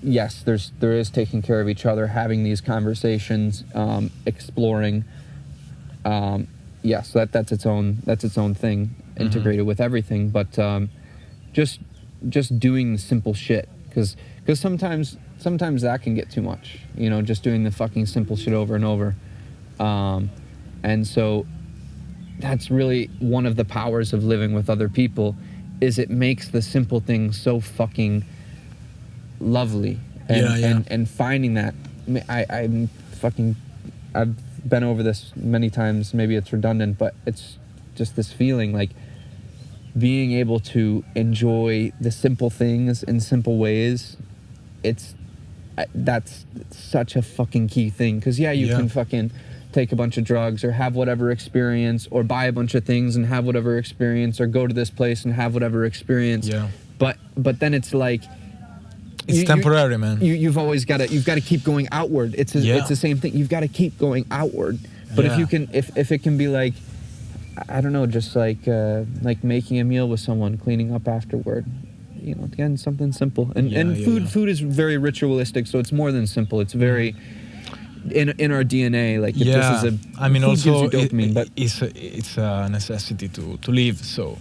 yes, there is taking care of each other, having these conversations, exploring. Yes, that's its own thing, integrated with everything, but just doing the simple shit, because sometimes that can get too much, just doing the fucking simple shit over and over, and so that's really one of the powers of living with other people, is it makes the simple things so fucking lovely, and finding that. I've been over this many times, maybe it's redundant, but it's just this feeling like being able to enjoy the simple things in simple ways. That's such a fucking key thing, because you can fucking take a bunch of drugs or have whatever experience, or buy a bunch of things and have whatever experience, or go to this place and have whatever experience, but then it's like it's temporary, man. You've always got to keep going outward. It's the same thing. You've got to keep going outward. But if you can, if it can be like, I don't know, just like making a meal with someone, cleaning up afterward, again, something simple. And food is very ritualistic, so it's more than simple. It's very in our DNA. Like if this is food also gives you dopamine, but it's a necessity to live. So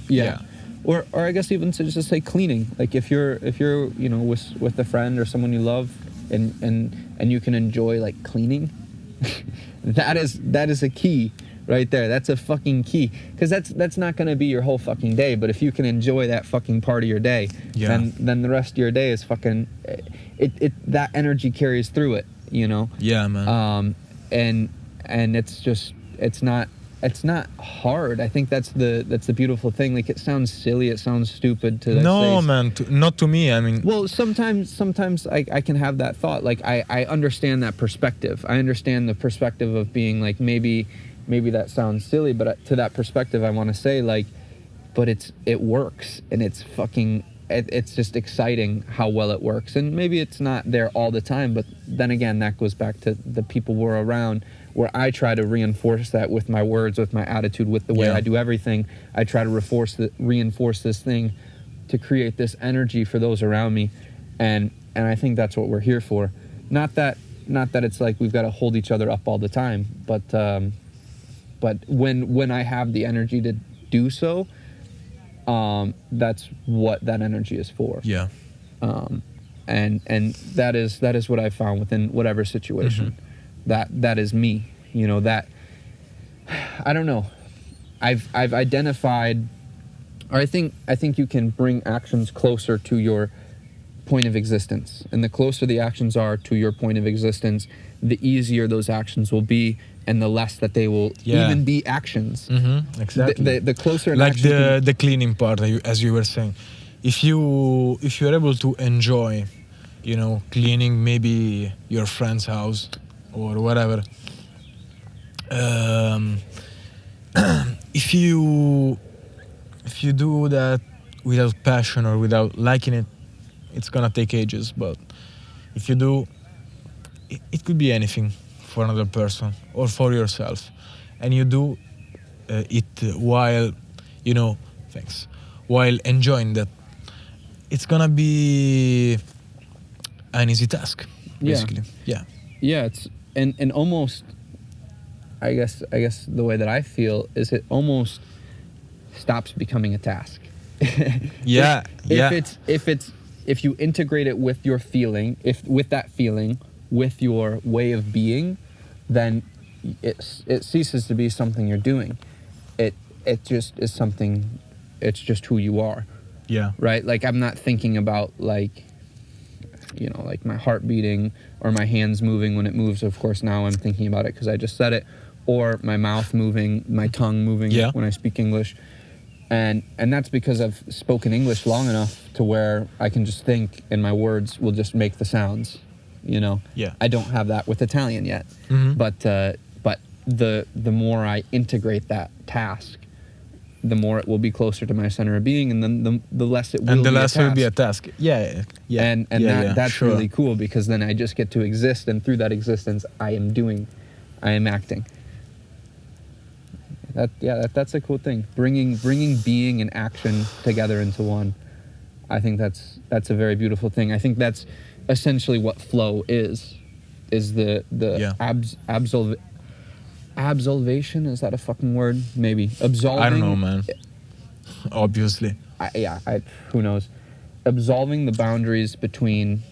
Or I guess even to just say cleaning. Like if you're with a friend or someone you love, and you can enjoy like cleaning, that is a key right there. That's a fucking key, because that's not going to be your whole fucking day. But if you can enjoy that fucking part of your day, then the rest of your day is fucking that energy carries through it. Yeah, man. And it's just, it's not it's not hard. I think that's the beautiful thing. Like, it sounds silly, it sounds stupid to No, say. man, not to me. I mean, Well, sometimes I can have that thought. Like, I understand that perspective. I understand the perspective of being like, maybe that sounds silly, but to that perspective, I want to say, like, but it works, and it's fucking, it's just exciting how well it works. And maybe it's not there all the time, but then again, that goes back to the people we're around, where I try to reinforce that with my words, with my attitude, with the way I do everything. I try to reinforce this thing to create this energy for those around me, and I think that's what we're here for. Not that it's like we've got to hold each other up all the time, but when I have the energy to do so, that's what that energy is for. yeah. And that is what I found within whatever situation. That is me, you know. That, I don't know, I've identified, or I think you can bring actions closer to your point of existence, and the closer the actions are to your point of existence, the easier those actions will be, and the less that they will even be actions. Exactly. The closer an like action the cleaning part, as you were saying, if you're able to enjoy, you know, cleaning maybe your friend's house or whatever, if you do that without passion or without liking it, it's gonna take ages. But if you do, it could be anything for another person or for yourself, and you do it while, you know, while enjoying that, it's gonna be an easy task, basically. Yeah. it's and almost, I guess the way that I feel is, it almost stops becoming a task. If you integrate it with your feeling, with your way of being, then it ceases to be something you're doing. It just is something. It's just who you are. Yeah. Right? Like, I'm not thinking about, like, you know, like my heart beating or my hands moving when it moves. Of course, now I'm thinking about it because I just said it. Or my mouth moving, my tongue moving when I speak English. And that's because I've spoken English long enough to where I can just think, and my words will just make the sounds, you know? Yeah. I don't have that with Italian yet. But the more I integrate that task, the more it will be closer to my center of being, and then the less it will be a task. And the less it will be a task. Yeah. And that's sure. Really cool, because then I just get to exist, and through that existence, I am acting. That's a cool thing. Bringing being and action together into one. I think that's a very beautiful thing. I think that's essentially what flow is the absolvation. Is that a fucking word? Maybe absolving. I don't know, man. Obviously. Who knows? Absolving the boundaries between,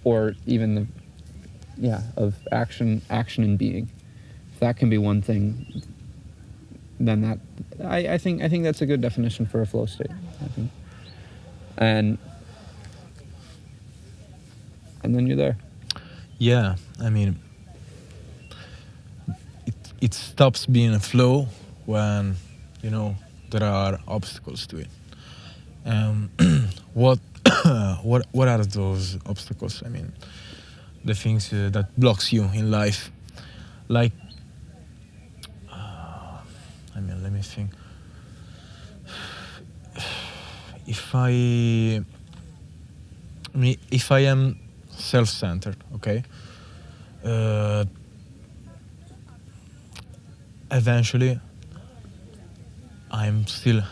or even of action and being. If that can be one thing, then that I think that's a good definition for a flow state. I think. And then you're there. Yeah, I mean, it stops being a flow when, you know, there are obstacles to it. What are those obstacles? I mean, the things that blocks you in life, like. Let me think. If I am self-centered, okay, eventually I'm still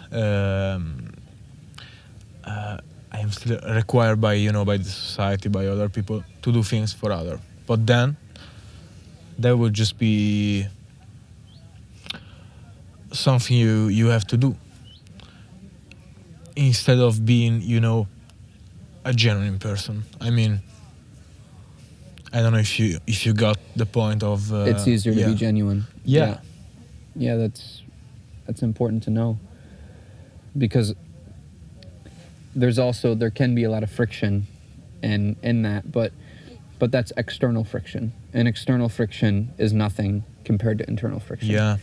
required by the society, by other people, to do things for others. But then that would just be something you have to do, instead of being, a genuine person. I mean, I don't know if you got the point of. It's easier to be genuine. Yeah. Yeah, that's important to know, because there can be a lot of friction in that, but that's external friction, and external friction is nothing compared to internal friction. Yeah.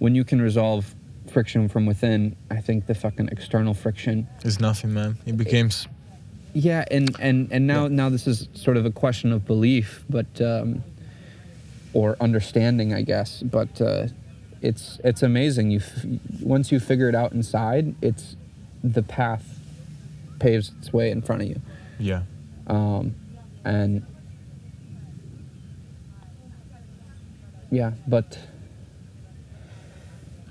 when you can resolve friction from within, I think the fucking external friction It's nothing, man. It became yeah, and now this is sort of a question of belief, but or understanding, I guess. But it's amazing. Once you figure it out inside, it's the path paves its way in front of you. yeah. And yeah, but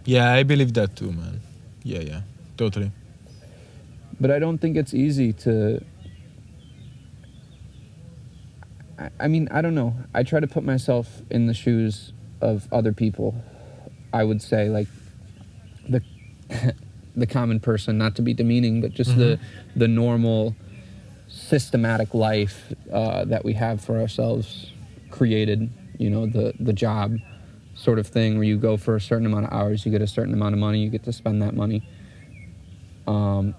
Yeah, I believe that too, man. Yeah, totally. but I don't think it's easy to. I mean, I don't know. I try to put myself in the shoes of other people. I would say, like, the the common person, not to be demeaning, but just the normal, systematic life that we have for ourselves created. You know, the job sort of thing where you go for a certain amount of hours, you get a certain amount of money, you get to spend that money. And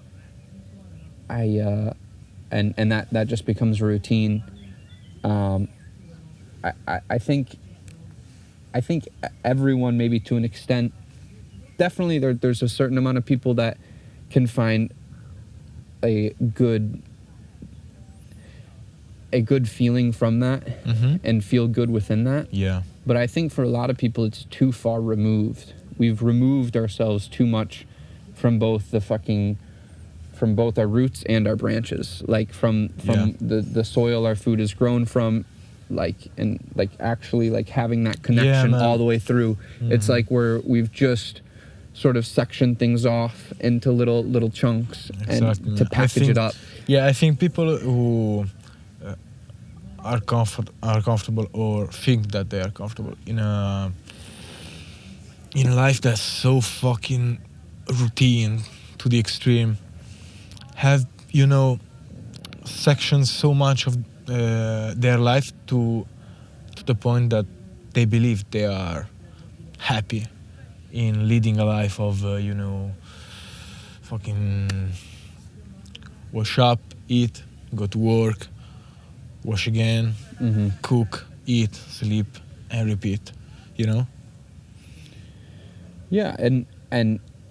that just becomes a routine. I think everyone, maybe to an extent, definitely there's a certain amount of people that can find a good feeling from that and feel good within that. Yeah. But I think for a lot of people, it's too far removed. We've removed ourselves too much from both our roots and our branches, like from the soil our food is grown from, actually having that connection all the way through. It's like we've just sort of sectioned things off into little chunks and to package it up. Yeah, I think people who are comfortable or think that they are comfortable in a life that's so fucking routine to the extreme have, sectioned so much of their life to the point that they believe they are happy in leading a life of fucking wash up, eat, go to work, wash again, cook, eat, sleep, and repeat. Yeah, and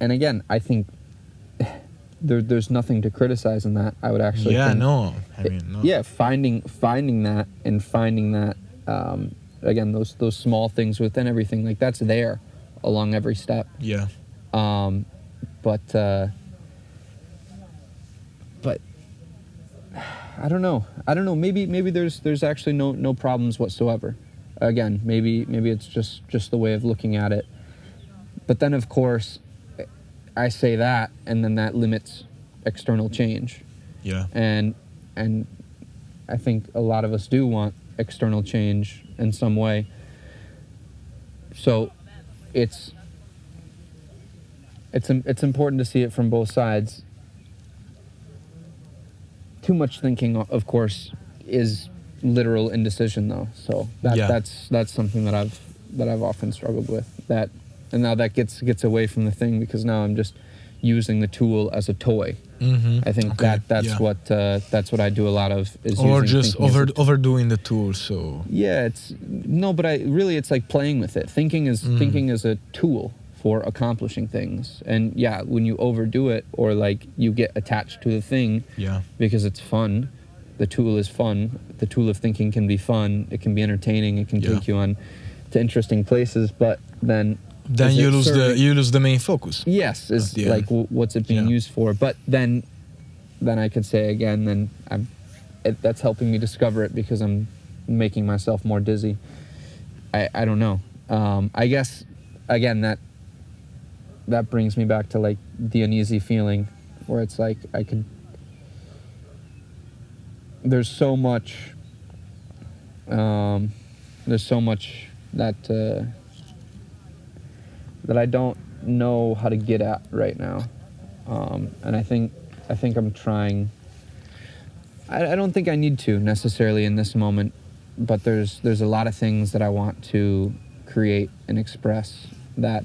again, I think there's nothing to criticize in that. I would actually think, no. Yeah, finding that and finding that again, those small things within everything, like that's there along every step. Yeah. But I don't know. Maybe there's actually no problems whatsoever. Again, maybe it's just the way of looking at it. But then, of course, I say that, and then that limits external change. Yeah. And I think a lot of us do want external change in some way. So it's important to see it from both sides. Too much thinking, of course, is literal indecision, though. So that's something that I've often struggled with. And now that gets away from the thing, because now I'm just using the tool as a toy. I think that's what I do a lot of, is or using just overdoing the tool. So but it's like playing with it. Thinking is a tool for accomplishing things. And yeah, when you overdo it, or like you get attached to the thing because it's fun, the tool is fun. The tool of thinking can be fun. It can be entertaining. It can take you on to interesting places. But then you lose the main focus. Yes, is like what's it being used for? But then I could say again, then that's helping me discover it, because I'm making myself more dizzy. I don't know. I guess again that brings me back to like the uneasy feeling, where it's like there's so much that I don't know how to get at right now, and I think I'm trying. I don't think I need to necessarily in this moment, but there's a lot of things that I want to create and express that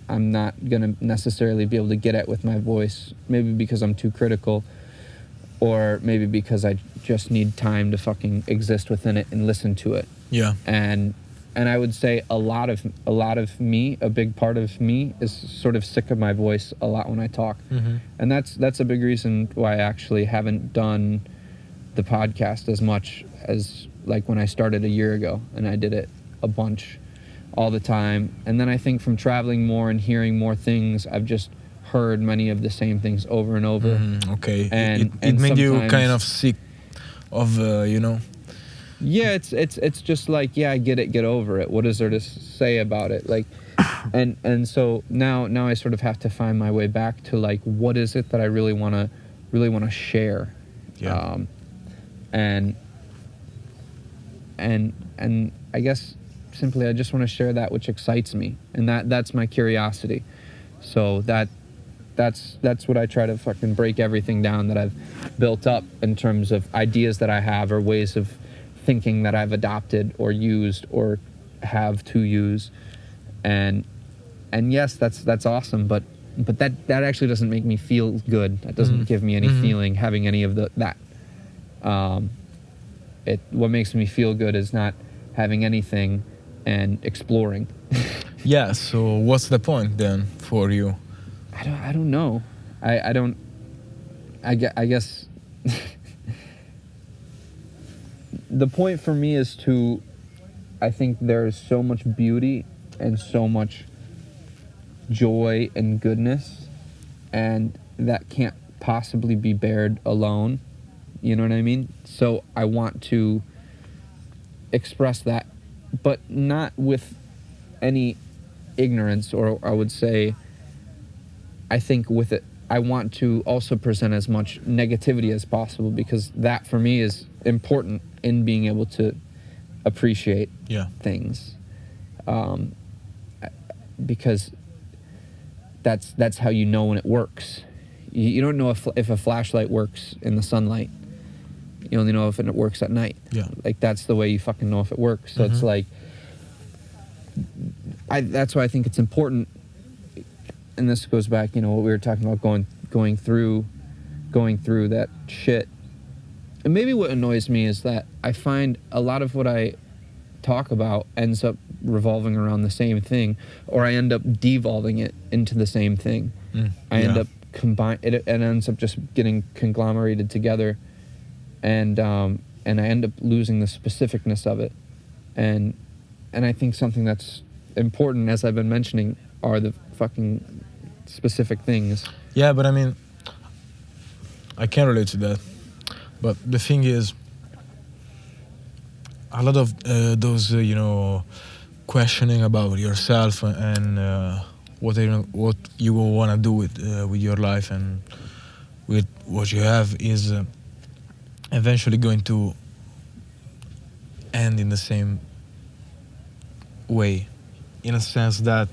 I'm not gonna necessarily be able to get at with my voice. Maybe because I'm too critical, or maybe because I just need time to fucking exist within it and listen to it. Yeah. And and I would say a lot of me, a big part of me, is sort of sick of my voice a lot when I talk, and that's a big reason why I actually haven't done the podcast as much as like when I started a year ago, and I did it a bunch all the time. And then I think from traveling more and hearing more things, I've just heard many of the same things over and over. Okay, And it made you sometimes- kind of sick of you know. Yeah, it's just like, yeah, I get it, get over it. What is there to say about it? Like, and so now I sort of have to find my way back to like, what is it that I really want to share? Yeah. And I guess simply I just want to share that which excites me, and that's my curiosity. So that's what I try to fucking break everything down that I've built up in terms of ideas that I have or ways of thinking that I've adopted or used or have to use. And yes, that's awesome, but that actually doesn't make me feel good. That doesn't give me any feeling having any of that. What makes me feel good is not having anything and exploring. Yeah, so what's the point then for you? I don't know. I guess the point for me is to, I think there is so much beauty and so much joy and goodness, and that can't possibly be bared alone. You know what I mean? So I want to express that, but not with any ignorance, or I would say, I think with it, I want to also present as much negativity as possible, because that for me is important in being able to appreciate things. Because that's how you know when it works. You don't know if a flashlight works in the sunlight. You only know if it works at night. Yeah. Like, that's the way you fucking know if it works. So it's like, that's why I think it's important. And this goes back, what we were talking about, going through that shit. And maybe what annoys me is that I find a lot of what I talk about ends up revolving around the same thing, or I end up devolving it into the same thing. I end up it ends up just getting conglomerated together, and I end up losing the specificness of it. And I think something that's important, as I've been mentioning, are the fucking specific things. Yeah, but I mean, I can relate to that. But the thing is, a lot of those, questioning about yourself and what you want to do with your life and with what you have is eventually going to end in the same way, in a sense that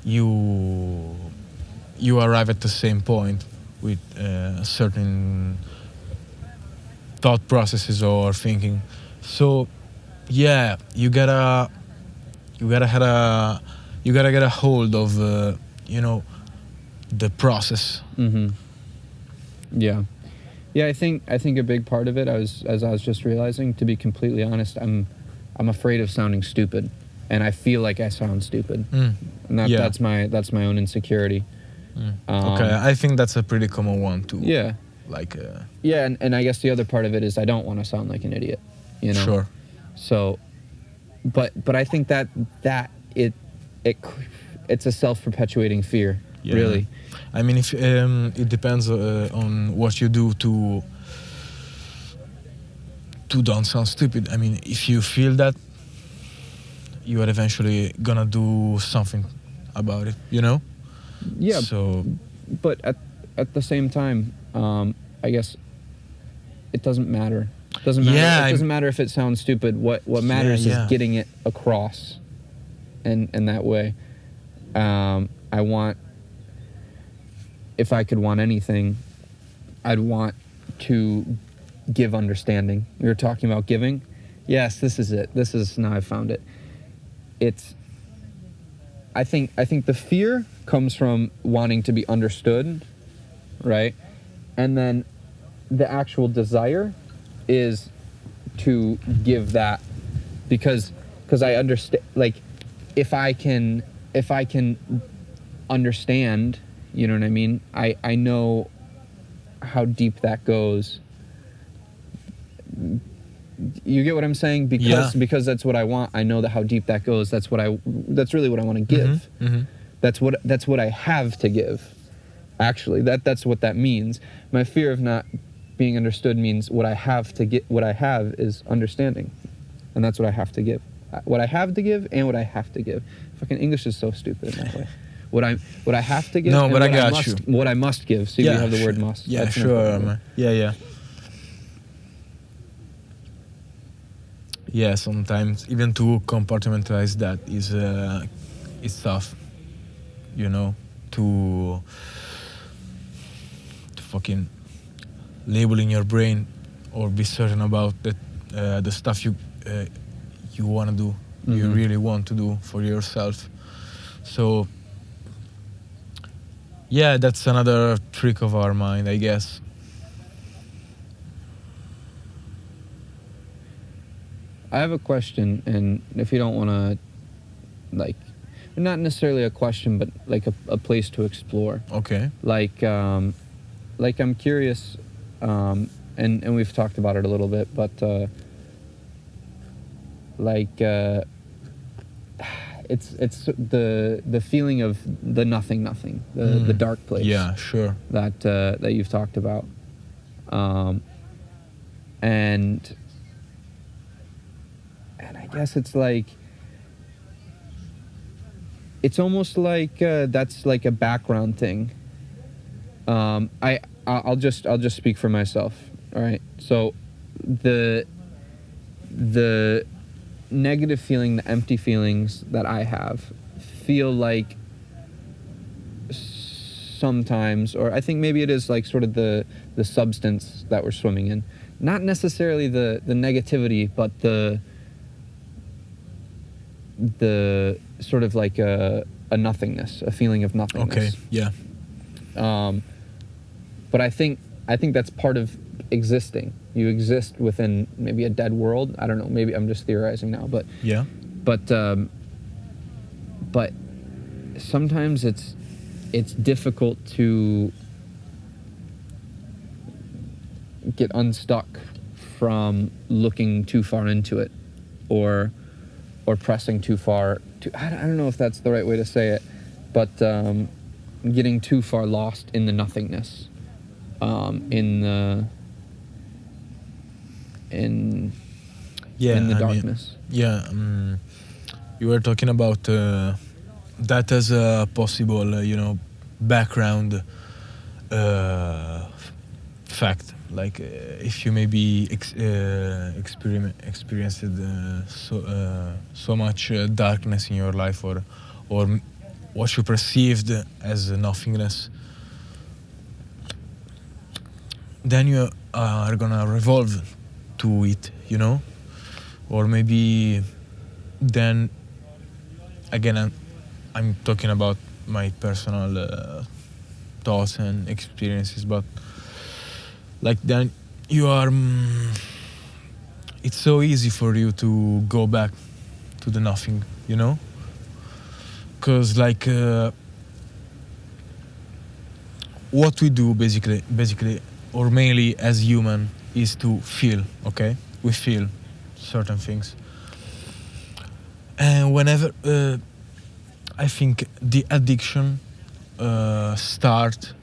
you arrive at the same point with certain thought processes or thinking. So yeah, you gotta get a hold of the process. Yeah, I think a big part of it, as I was just realizing, to be completely honest, I'm afraid of sounding stupid, and I feel like I sound stupid, and that's my own insecurity. Okay, I think that's a pretty common one too. Yeah. Like. Yeah, and I guess the other part of it is I don't want to sound like an idiot. Sure. So, but I think that it's a self-perpetuating fear. Yeah. Really. I mean, if it depends on what you do to don't sound stupid. I mean, if you feel that, you are eventually gonna do something about it. Yeah. So. But at the same time, I guess it doesn't matter. It doesn't matter. Yeah, it doesn't matter if it sounds stupid. What matters is getting it across, in that way. I want. If I could want anything, I'd want to give understanding. We were talking about giving. Yes, this is it. This is, now I found it. I think the fear comes from wanting to be understood, right? And then the actual desire is to give that, because because I understand, like, if I can understand, you know what I mean, I know how deep that goes. You get what I'm saying? Because that's what I want. I know that how deep that goes. That's really what I want to give. That's what I have to give. Actually, that's what that means. My fear of not being understood means what I have to get. What I have is understanding, and that's what I have to give. What I have to give and what I have to give. Fucking English is so stupid in that way. What I have to give. No, and but what I got must, you. What I must give. See, we have the word must. Yeah, That's sure, man. Yeah. Yeah, sometimes even to compartmentalize that is tough, you know, to fucking label in your brain or be certain about that the stuff you want to do, you really want to do for yourself. So yeah, that's another trick of our mind, I guess. I have a question, and if you don't want to, like, not necessarily a question, but like a place to explore. Okay. Like I'm curious, and we've talked about it a little bit, but it's the feeling of the nothing, the dark place. Yeah, sure. That you've talked about, and I guess it's like, it's almost like that's like a background thing. I'll just speak for myself. All right. So the negative feeling, the empty feelings that I have, feel like sometimes, or I think maybe it is like sort of the substance that we're swimming in. Not necessarily the negativity, but the sort of like a nothingness, a feeling of nothingness. Okay, yeah. But I think that's part of existing. You exist within maybe a dead world. I don't know. Maybe I'm just theorizing now, but yeah. But sometimes it's difficult to get unstuck from looking too far into it, or pressing too far. I don't know if that's the right way to say it, but getting too far lost in the nothingness, in the darkness. You were talking about that as a possible, background fact. Like if you maybe experienced so much darkness in your life, or what you perceived as nothingness, then you are gonna revolve to it, or maybe then again I'm talking about my personal thoughts and experiences, but like then you are it's so easy for you to go back to the nothing, because like what we do basically or mainly as human is to feel. Okay, we feel certain things, and whenever I think the addiction starts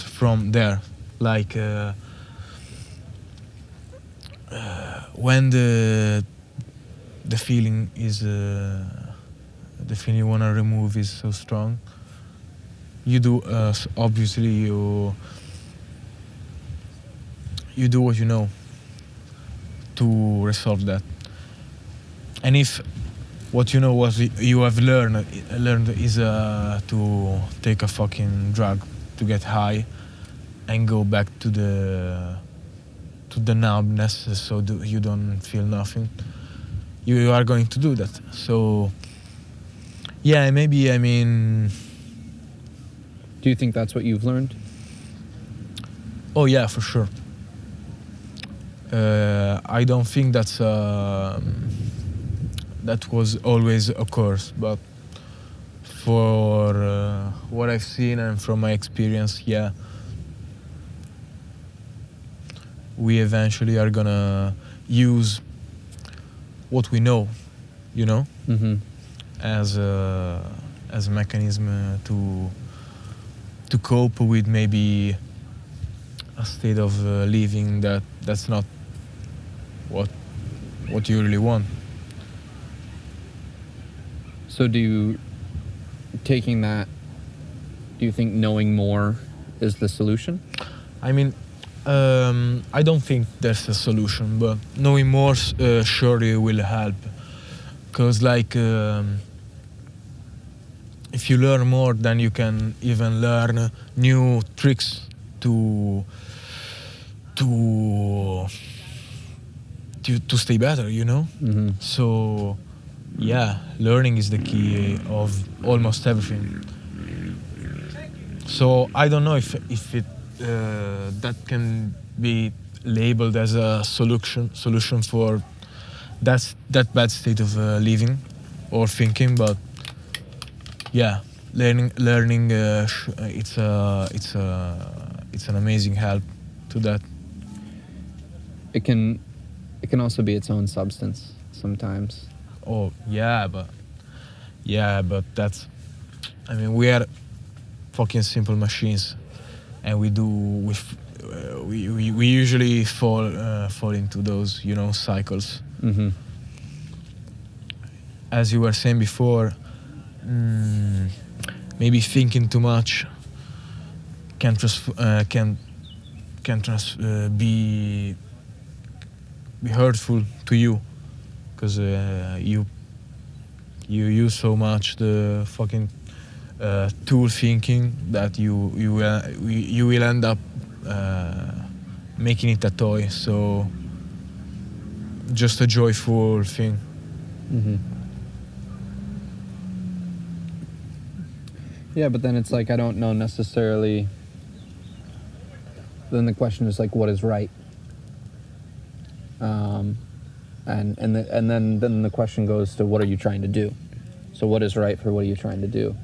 from there, like when the feeling is the feeling you want to remove is so strong, you do obviously you do what you know to resolve that. And if what you know was you have learned is to take a fucking drug to get high and go back to the numbness, so you don't feel nothing, you are going to do that. So yeah, maybe, I mean, do you think that's what you've learned? Oh yeah, for sure. I don't think that's that was always a course, but for what I've seen and from my experience, yeah, we eventually are gonna use what we know, you know, Mm-hmm. as a mechanism to cope with maybe a state of living that's not what you really want. So taking that, do you think knowing more is the solution? I mean, I don't think there's a solution, but knowing more surely will help. Because, like, if you learn more, then you can even learn new tricks to to to stay better. You know. Mm-hmm. So, yeah, learning is the key of almost everything. So I don't know if it that can be labeled as a solution for that bad state of living or thinking, but yeah, learning it's an amazing help to that. It can also be its own substance sometimes. Oh yeah, but that's, I mean, we are fucking simple machines, and we usually fall into those, you know, cycles. Mm-hmm. As you were saying before, maybe thinking too much can be hurtful to you, because you use so much the fucking tool thinking that you will end up making it a toy. So just a joyful thing. Mm-hmm. Yeah, but then it's like I don't know necessarily. Then the question is like, what is right? And then the question goes to what are you trying to do? So what is right for what are you trying to do?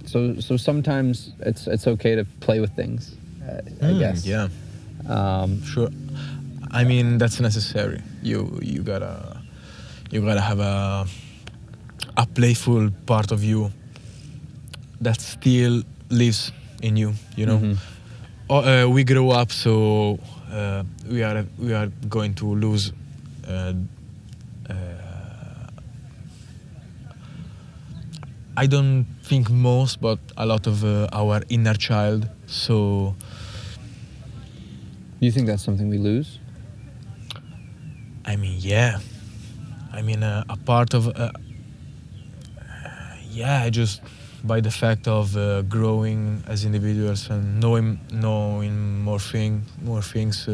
So sometimes it's okay to play with things, I guess. Yeah, sure. I mean, that's necessary. You gotta have a playful part of you that still lives in you. You know. Mm-hmm. We grow up, so we are going to lose. I don't think most, but a lot of our inner child. So You think that's something we lose? I mean, yeah. I mean, a part of yeah, just by the fact of growing as individuals and knowing more things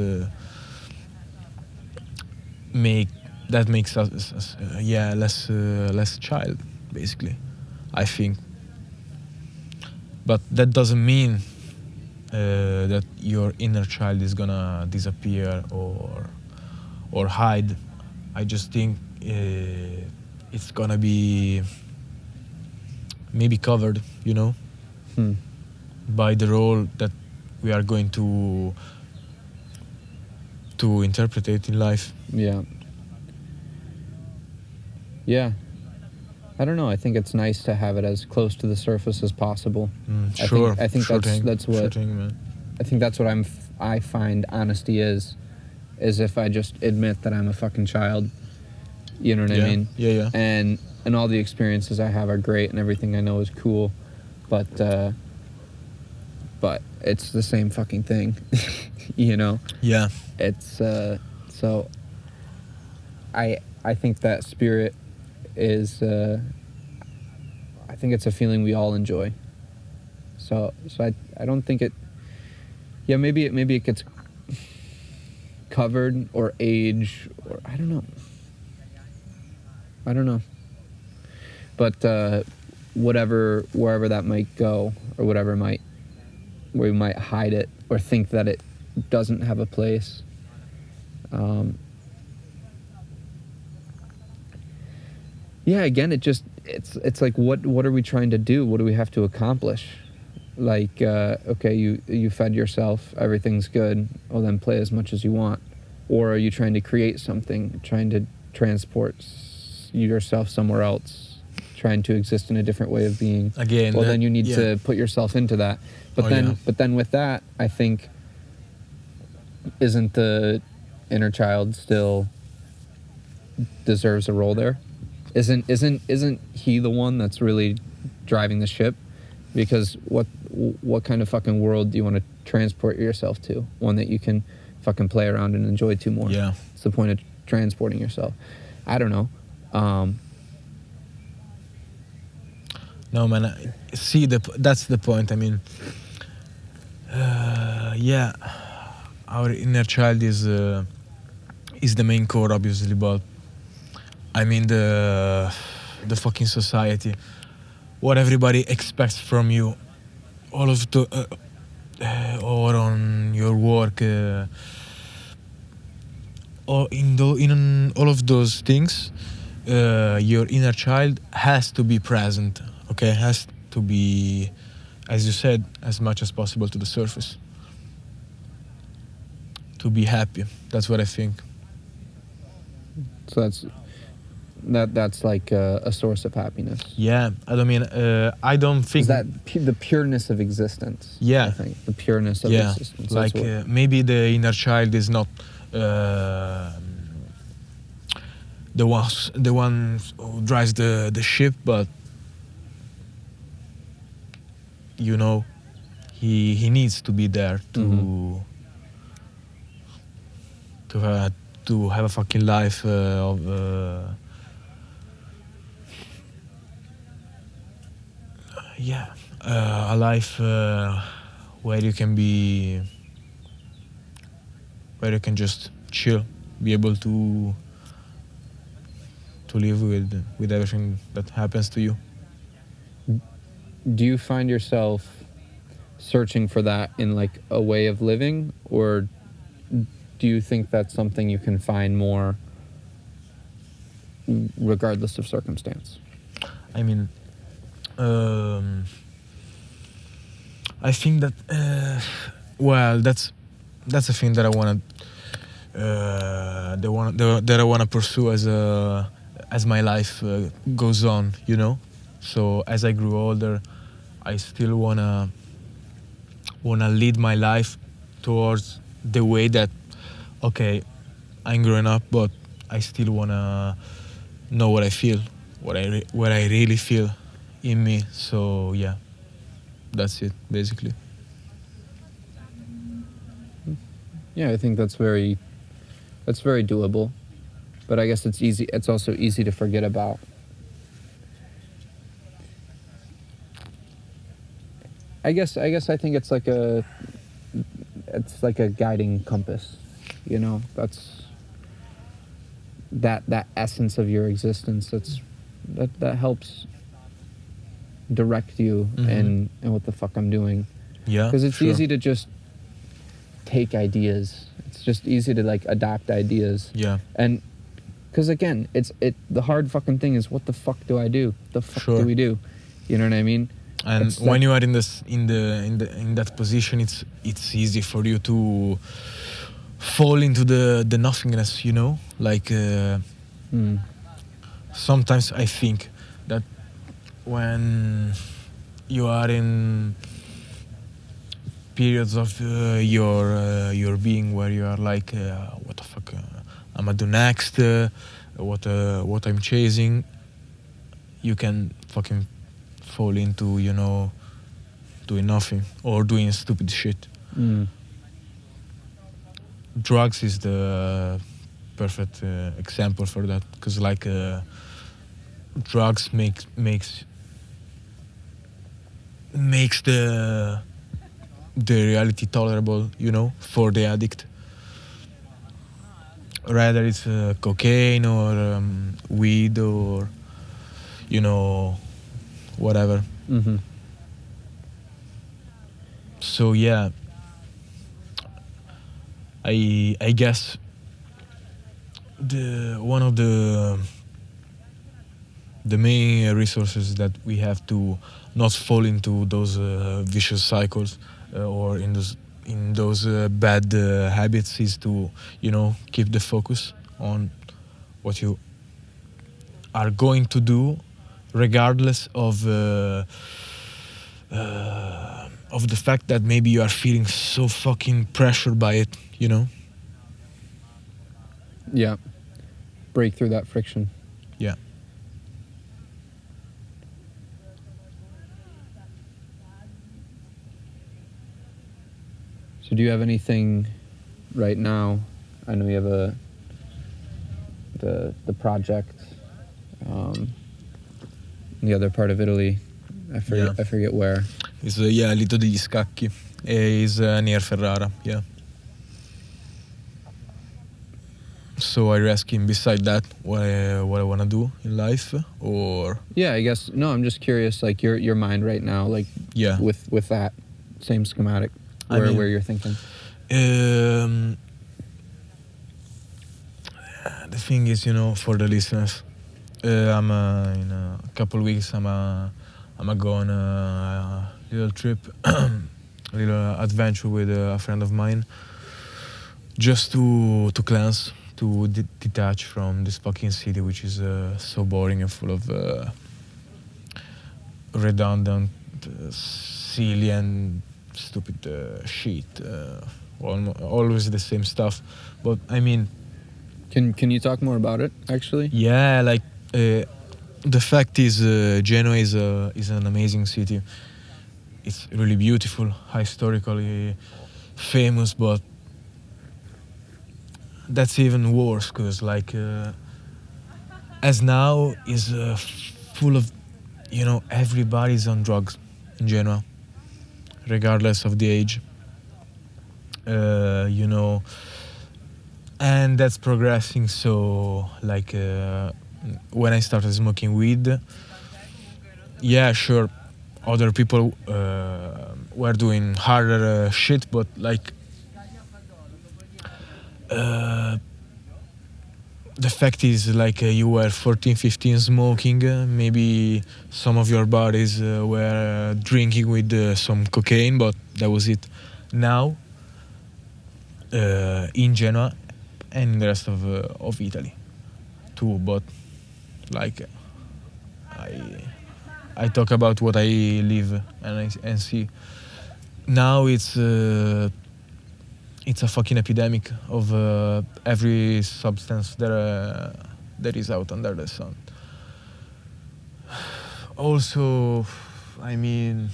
makes us yeah, less child, basically, I think. But that doesn't mean that your inner child is gonna disappear or hide. I just think it's gonna be maybe covered, you know, by the role that we are going to interpret it in life. Yeah. Yeah. I don't know. I think it's nice to have it as close to the surface as possible. Sure. I think sure that's what sure thing, man. I think that's what I find honesty is if I just admit that I'm a fucking child. You know what I mean? Yeah. And all the experiences I have are great and everything I know is cool, but it's the same fucking thing. You know? Yeah. It's so I think that spirit is I think it's a feeling we all enjoy. So I don't think it. Yeah, maybe it gets covered or age or I don't know. But wherever that might go or where we might hide it or think that it doesn't have a place. yeah, again, it's like what are we trying to do? What do we have to accomplish? Like, okay, you fed yourself, everything's good. Well, then play as much as you want. Or are you trying to create something, trying to transport yourself somewhere else, trying to exist in a different way of being? Again, well, then you need yeah. to put yourself into that. But then with that, I think, isn't the inner child still deserves a role there? Isn't he the one that's really driving the ship? Because what kind of fucking world do you want to transport yourself to? One that you can fucking play around and enjoy to more. Yeah. It's the point of transporting yourself. I don't know. No, man. See, that's the point. I mean, yeah, our inner child is the main core, obviously, but I mean the fucking society, what everybody expects from you, all of the or on your work, or in all of those things, your inner child has to be present. Okay, has to be, as you said, as much as possible to the surface. To be happy. That's what I think. So that's like a source of happiness. Yeah, I don't mean. I don't think. Is that the pureness of existence? Yeah. I think the pureness of existence. Like maybe the inner child is not the one who drives the ship, but you know, he needs to be there to to have a fucking life of a life where you can just chill, be able to live with everything that happens to you. Do you find yourself searching for that in like a way of living, or do you think that's something you can find more regardless of circumstance? I mean, I think that well, that's a thing that I wanna that I wanna pursue as my life goes on, you know. So as I grew older, I still wanna lead my life towards the way that, okay, I'm growing up, but I still wanna know what I feel, what I really feel in me. So yeah, that's it basically. Yeah, I think that's very doable, but I guess it's easy. It's also easy to forget about. I think it's like a guiding compass, you know. That's that essence of your existence. That helps direct you and what the fuck I'm doing. Yeah, because it's sure. easy to just take ideas. It's just easy to like adopt ideas. Yeah. And because again, the hard fucking thing is, what the fuck do I do? The fuck do we do? You know what I mean? And when you are in that position, it's easy for you to fall into the nothingness, you know. Like sometimes I think that when you are in periods of your being where you are like, what the fuck, I'm gonna do next, what I'm chasing, you can fucking fall into, you know, doing nothing or doing stupid shit. Drugs is the perfect example for that, because like drugs makes the reality tolerable, you know, for the addict. Rather it's cocaine or weed or, you know, whatever. So yeah, I guess one of the the main resources that we have to not fall into those vicious cycles or in those bad habits is to keep the focus on what you are going to do, regardless of the fact that maybe you are feeling so fucking pressured by it, Yeah. Break through that friction. Yeah. So do you have anything right now? I know you have the project in the other part of Italy. I forget where. It's Lido degli Scacchi. Is near Ferrara, yeah. So are you asking beside that what I want to do in life, or? Yeah, I guess no. I'm just curious, like your mind right now, like with that same schematic, where you're thinking. The thing is, for the listeners, I'm in a couple of weeks. I'm go on a little trip, a little adventure with a friend of mine, just to cleanse, to detach from this fucking city, which is so boring and full of redundant, silly and stupid shit. Always the same stuff. But I mean, can you talk more about it? Actually, yeah, like the fact is, Genoa is an amazing city. It's really beautiful, historically famous, but that's even worse because as now is full of everybody's on drugs in Genoa, regardless of the age. And that's progressing. So when I started smoking weed, yeah, sure, other people were doing harder shit, but the fact is, you were 14, 15 smoking, maybe some of your buddies were drinking with some cocaine, but that was it. Now, in Genoa and in the rest of Italy too, but I talk about what I live and see. Now it's a fucking epidemic of every substance that is out under the sun. Also, I mean,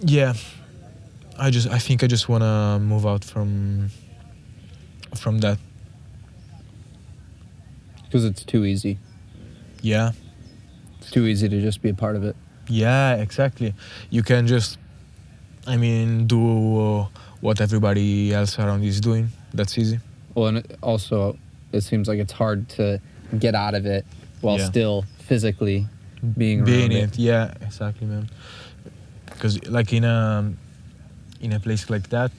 yeah, I think I just wanna move out from that. Because it's too easy. Yeah. It's too easy to just be a part of it. Yeah, exactly. You can just, do what everybody else around you is doing. That's easy. Well, and it seems like it's hard to get out of it while still physically being around it. Yeah, exactly, man. Because in a place like that,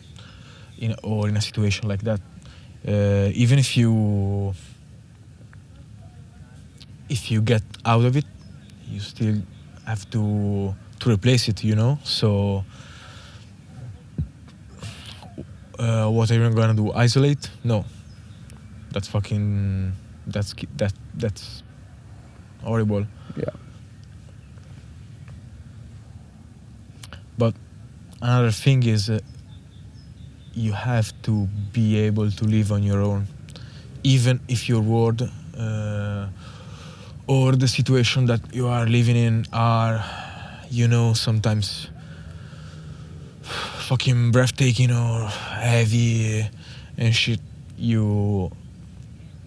or in a situation like that, even if you get out of it, you still have to replace it, So what are you gonna do? Isolate? No. That's horrible. Yeah. But another thing is you have to be able to live on your own, even if your world or the situation that you are living in are, sometimes fucking breathtaking or heavy and shit.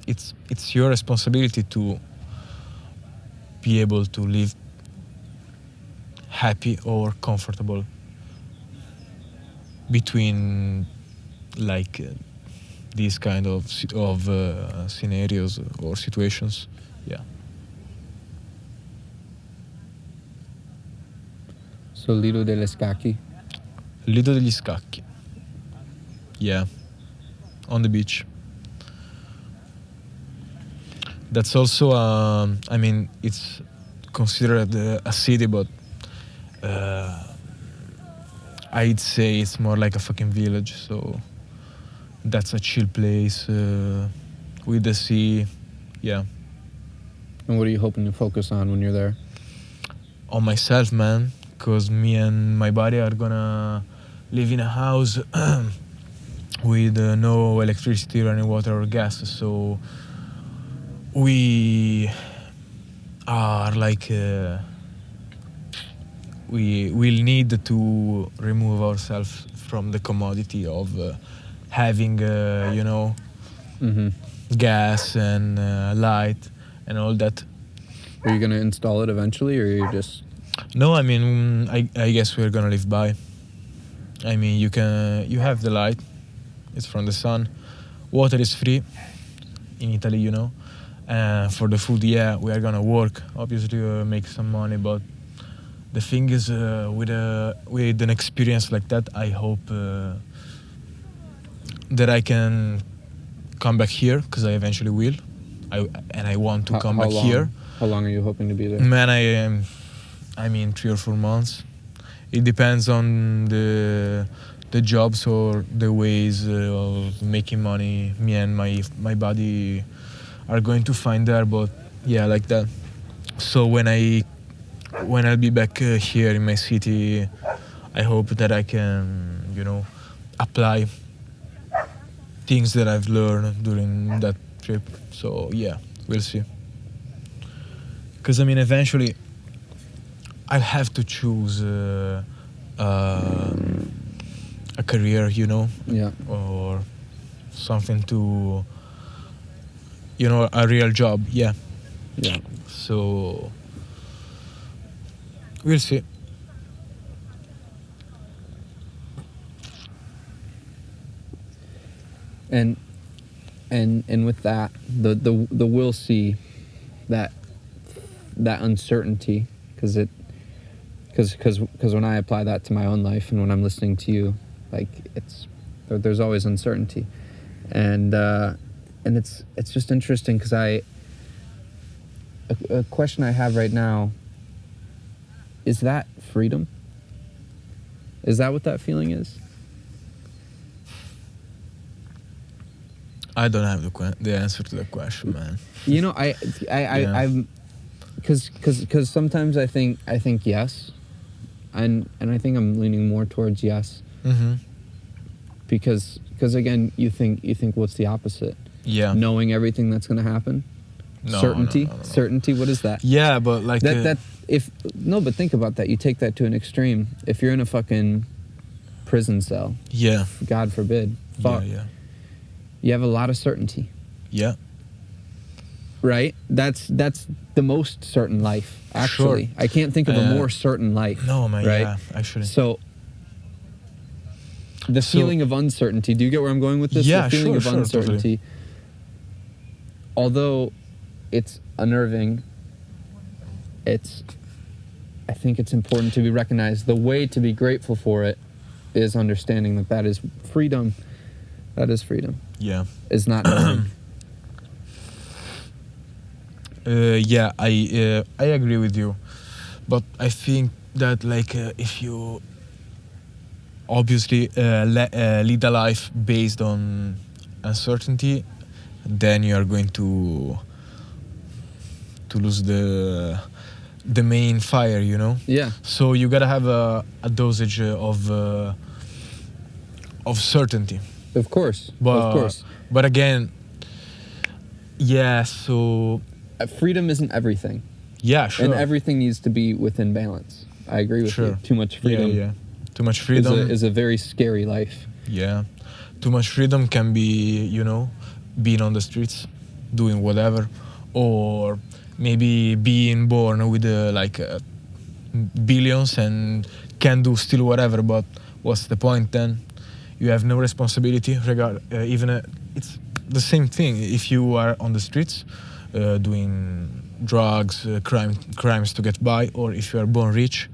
It's your responsibility to be able to live happy or comfortable between these kind of scenarios or situations. Yeah. So Lido degli Scacchi. Lido degli Scacchi. Yeah. On the beach. That's also, I mean, it's considered a city, but I'd say it's more like a fucking village. So that's a chill place with the sea. Yeah. And what are you hoping to focus on when you're there? On myself, man, because me and my buddy are gonna live in a house with no electricity, running water, or gas. So we are like we will need to remove ourselves from the commodity of having Mm-hmm. gas and light and all that. Are you going to install it eventually, or are you just... No, I mean, I guess we're gonna live by. I mean, you have the light, it's from the sun. Water is free in Italy, you know. For the food, yeah, we are gonna work, obviously, make some money. But the thing is, with an experience like that, I hope that I can come back here, because I eventually will. I want to come back here. How long are you hoping to be there? Man, I mean 3 or 4 months. It depends on the jobs or the ways of making money me and my buddy are going to find there. But yeah, like that. So when I'll be back here in my city, I hope that I can, apply things that I've learned during that trip. So yeah, we'll see. Because I mean, eventually, I'll have to choose a career, Yeah. or something to, a real job. Yeah. Yeah. So we'll see. And with that, the we'll see, that uncertainty, because when I apply that to my own life and when I'm listening to you, like there's always uncertainty, and it's just interesting because a question I have right now is that freedom? Is that what that feeling is? I don't have the answer to that question, man. I'm because sometimes I think yes, and I think I'm leaning more towards yes. Mm-hmm. Because again, you think what's the opposite? Yeah. Knowing everything that's going to happen. No, certainty. no. Certainty. What is that? Yeah, but like but think about that. You take that to an extreme. If you're in a fucking prison cell. Yeah. God forbid. Fuck. Yeah. You have a lot of certainty. Yeah. Right? That's the most certain life, actually. Sure. I can't think of a more certain life. No, man, right? Yeah, actually. So, the feeling of uncertainty, do you get where I'm going with this? Yeah, the feeling of sure, uncertainty. Totally. Although it's unnerving, I think it's important to be recognized. The way to be grateful for it is understanding that is freedom. That is freedom. Yeah. Is not knowing. Yeah, I agree with you, but I think that if you obviously lead a life based on uncertainty, then you are going to lose the main fire, Yeah. So you gotta have a dosage of certainty. Of course. But again, yeah. So freedom isn't everything. Yeah, sure. And everything needs to be within balance. I agree with you. Too much freedom. Yeah. Too much freedom is a very scary life. Yeah. Too much freedom can be, being on the streets, doing whatever, or maybe being born with billions and can do still whatever. But what's the point then? You have no responsibility. It's the same thing if you are on the streets doing drugs, crimes to get by, or if you are born rich,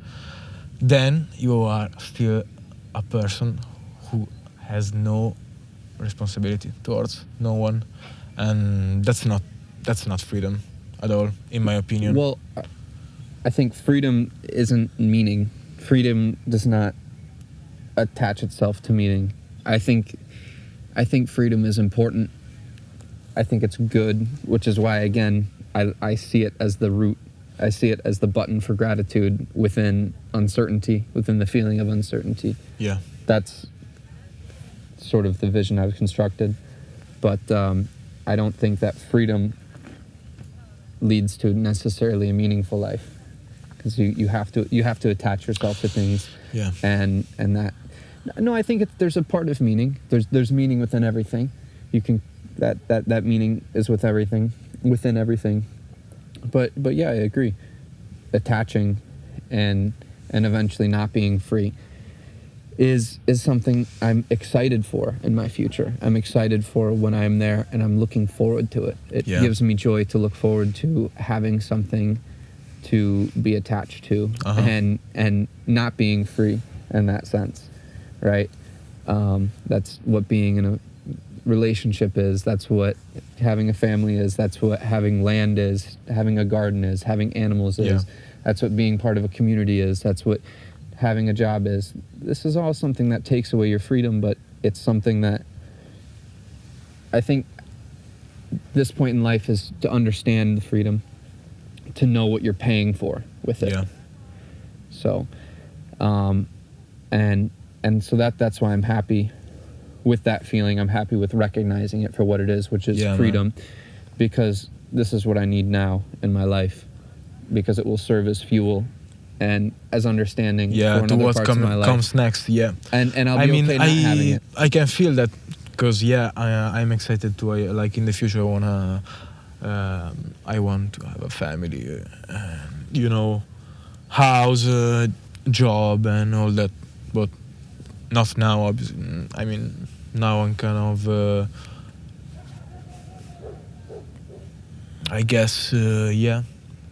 then you are still a person who has no responsibility towards no one, and that's not that's not freedom at all, in my opinion. Well, I think freedom isn't meaning. Freedom does not attach itself to meaning. I think freedom is important. I think it's good, which is why, again, I see it as the root. I see it as the button for gratitude within uncertainty, within the feeling of uncertainty. Yeah. That's sort of the vision I've constructed. But I don't think that freedom leads to necessarily a meaningful life, because you have to attach yourself to things. Yeah. And that, no, I think there's a part of meaning. There's meaning within everything. You can that meaning is within everything. But yeah, I agree. Attaching and eventually not being free is something I'm excited for in my future. I'm excited for when I'm there, and I'm looking forward to it. It gives me joy to look forward to having something to be attached to, and not being free in that sense, right? That's what being in a relationship is. That's what having a family is. That's what having land is. Having a garden is. Having animals is. Yeah. That's what being part of a community is. That's what having a job is. This is all something that takes away your freedom, but it's something that I think this point in life is to understand the freedom, to know what you're paying for with it. Yeah. So, and so that's why I'm happy with that feeling. I'm happy with recognizing it for what it is, which is freedom, because this is what I need now in my life, because it will serve as fuel and as understanding for to another what parts of my life. comes next. Yeah. And I'll be okay not having it. I can feel that, because I'm excited to like in the future I want to have a family, house, job and all that, but not now, obviously. I mean, now I'm kind of I guess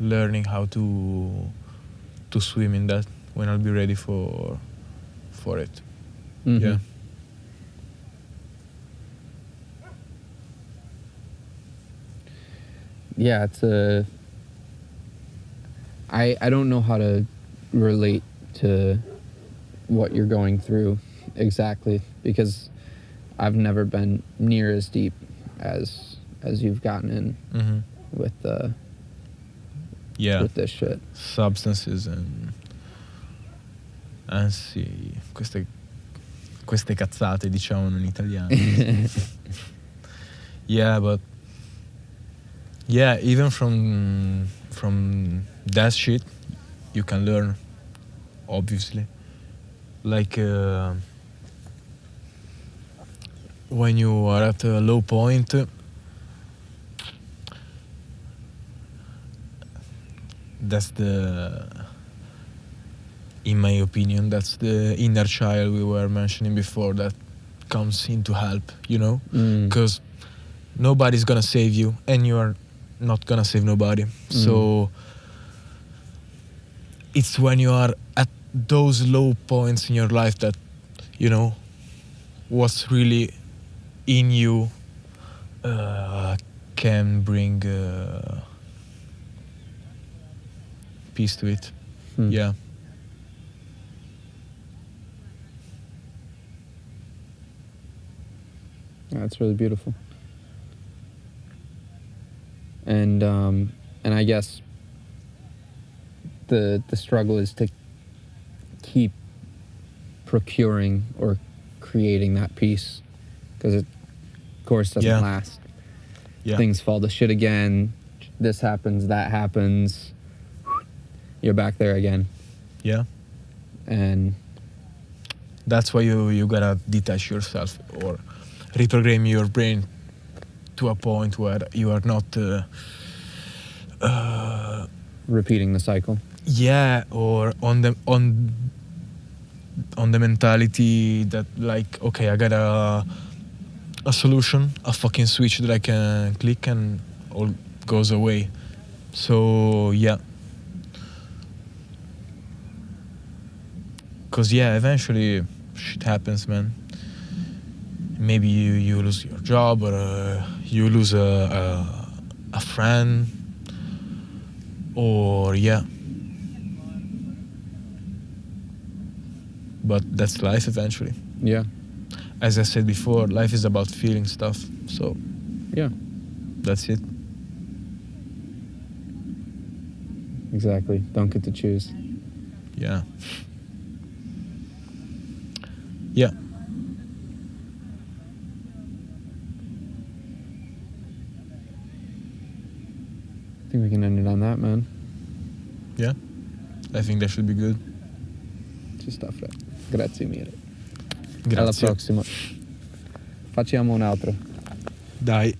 learning how to swim in that when I'll be ready for it. Mm-hmm. Yeah. Yeah, it's I don't know how to relate to what you're going through exactly, because I've never been near as deep as you've gotten in with with this shit. Substances and sì, queste cazzate, diciamo in italiano. Yeah, but even from that shit you can learn, obviously. Like when you are at a low point, that's in my opinion, that's the inner child we were mentioning before that comes in to help, because nobody's gonna save you and you are not gonna save nobody. So it's when you are at those low points in your life that what's really in you can bring peace to it. Yeah. That's really beautiful. And I guess the struggle is to keep procuring or creating that peace, because it, of course, doesn't last. Yeah. Things fall to shit again. This happens, that happens. You're back there again. Yeah. And that's why you gotta detach yourself or reprogram your brain to a point where you are not repeating the cycle. Yeah, or on the mentality that, like, okay, I got a solution, a fucking switch that I can click and all goes away. So yeah. Cause eventually shit happens, man. Maybe you lose your job, or you lose a a friend, or yeah. But that's life eventually. Yeah. As I said before, life is about feeling stuff. So Yeah. that's it. Exactly. Don't get to choose. Yeah. Yeah. I think we can end it on that, man. Yeah. I think that should be good. Ci sta, Fred. Grazie mille. Grazie. Alla prossima. Facciamo un altro. Dai.